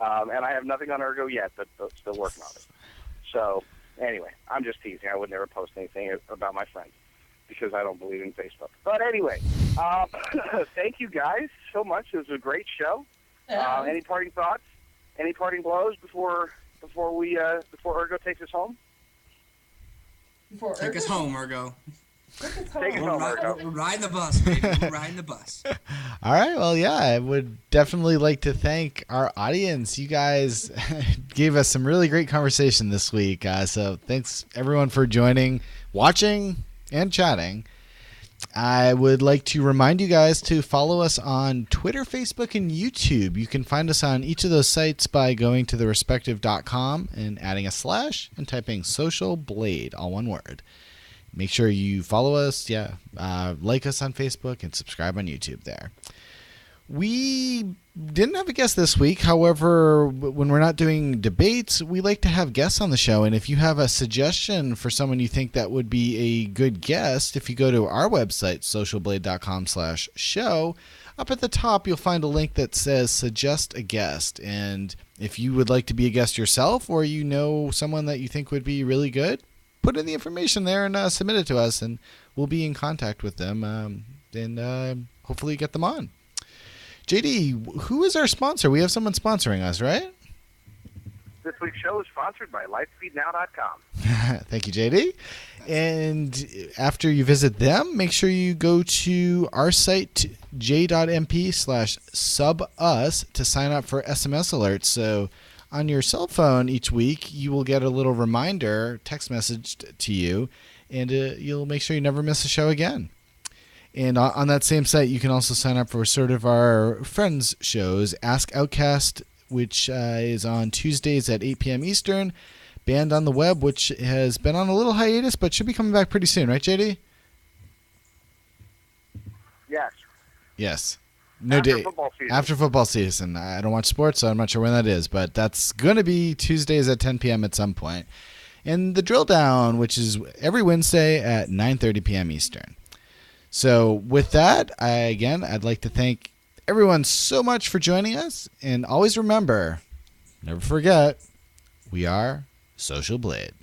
and I have nothing on Ergo yet, but still working on it. So, anyway, I'm just teasing. I would never post anything about my friends because I don't believe in Facebook. But anyway, thank you guys so much. It was a great show. Any parting thoughts? Any parting blows before Ergo takes us home? Take us home, Ergo. Take us home, Ergo. We're riding the bus, baby. We're riding the bus. All right. Well, yeah, I would definitely like to thank our audience. You guys gave us some really great conversation this week. So thanks, everyone, for joining, watching, and chatting. I would like to remind you guys to follow us on Twitter, Facebook, and YouTube. You can find us on each of those sites by going to therespective.com and adding a slash and typing Social Blade, all one word. Make sure you follow us, like us on Facebook, and subscribe on YouTube there. We didn't have a guest this week. However, when we're not doing debates, we like to have guests on the show. And if you have a suggestion for someone you think that would be a good guest, if you go to our website, socialblade.com/show, up at the top, you'll find a link that says suggest a guest. And if you would like to be a guest yourself, or you know someone that you think would be really good, put in the information there and submit it to us, and we'll be in contact with them and hopefully get them on. JD, who is our sponsor? We have someone sponsoring us, right? This week's show is sponsored by LightspeedNow.com. Thank you, JD. And after you visit them, make sure you go to our site, j.mp/subus, to sign up for SMS alerts. So on your cell phone each week, you will get a little reminder text messaged to you, and you'll make sure you never miss a show again. And on that same site, you can also sign up for sort of our friends shows, Ask Outcast, which is on Tuesdays at 8 p.m. Eastern, Band on the Web, which has been on a little hiatus, but should be coming back pretty soon, right, JD? Yes. Yes. After football season. I don't watch sports, so I'm not sure when that is, but that's going to be Tuesdays at 10 p.m. at some point. And the Drill Down, which is every Wednesday at 9:30 p.m. Eastern. So with that, I'd like to thank everyone so much for joining us. And always remember, never forget, we are Social Blade.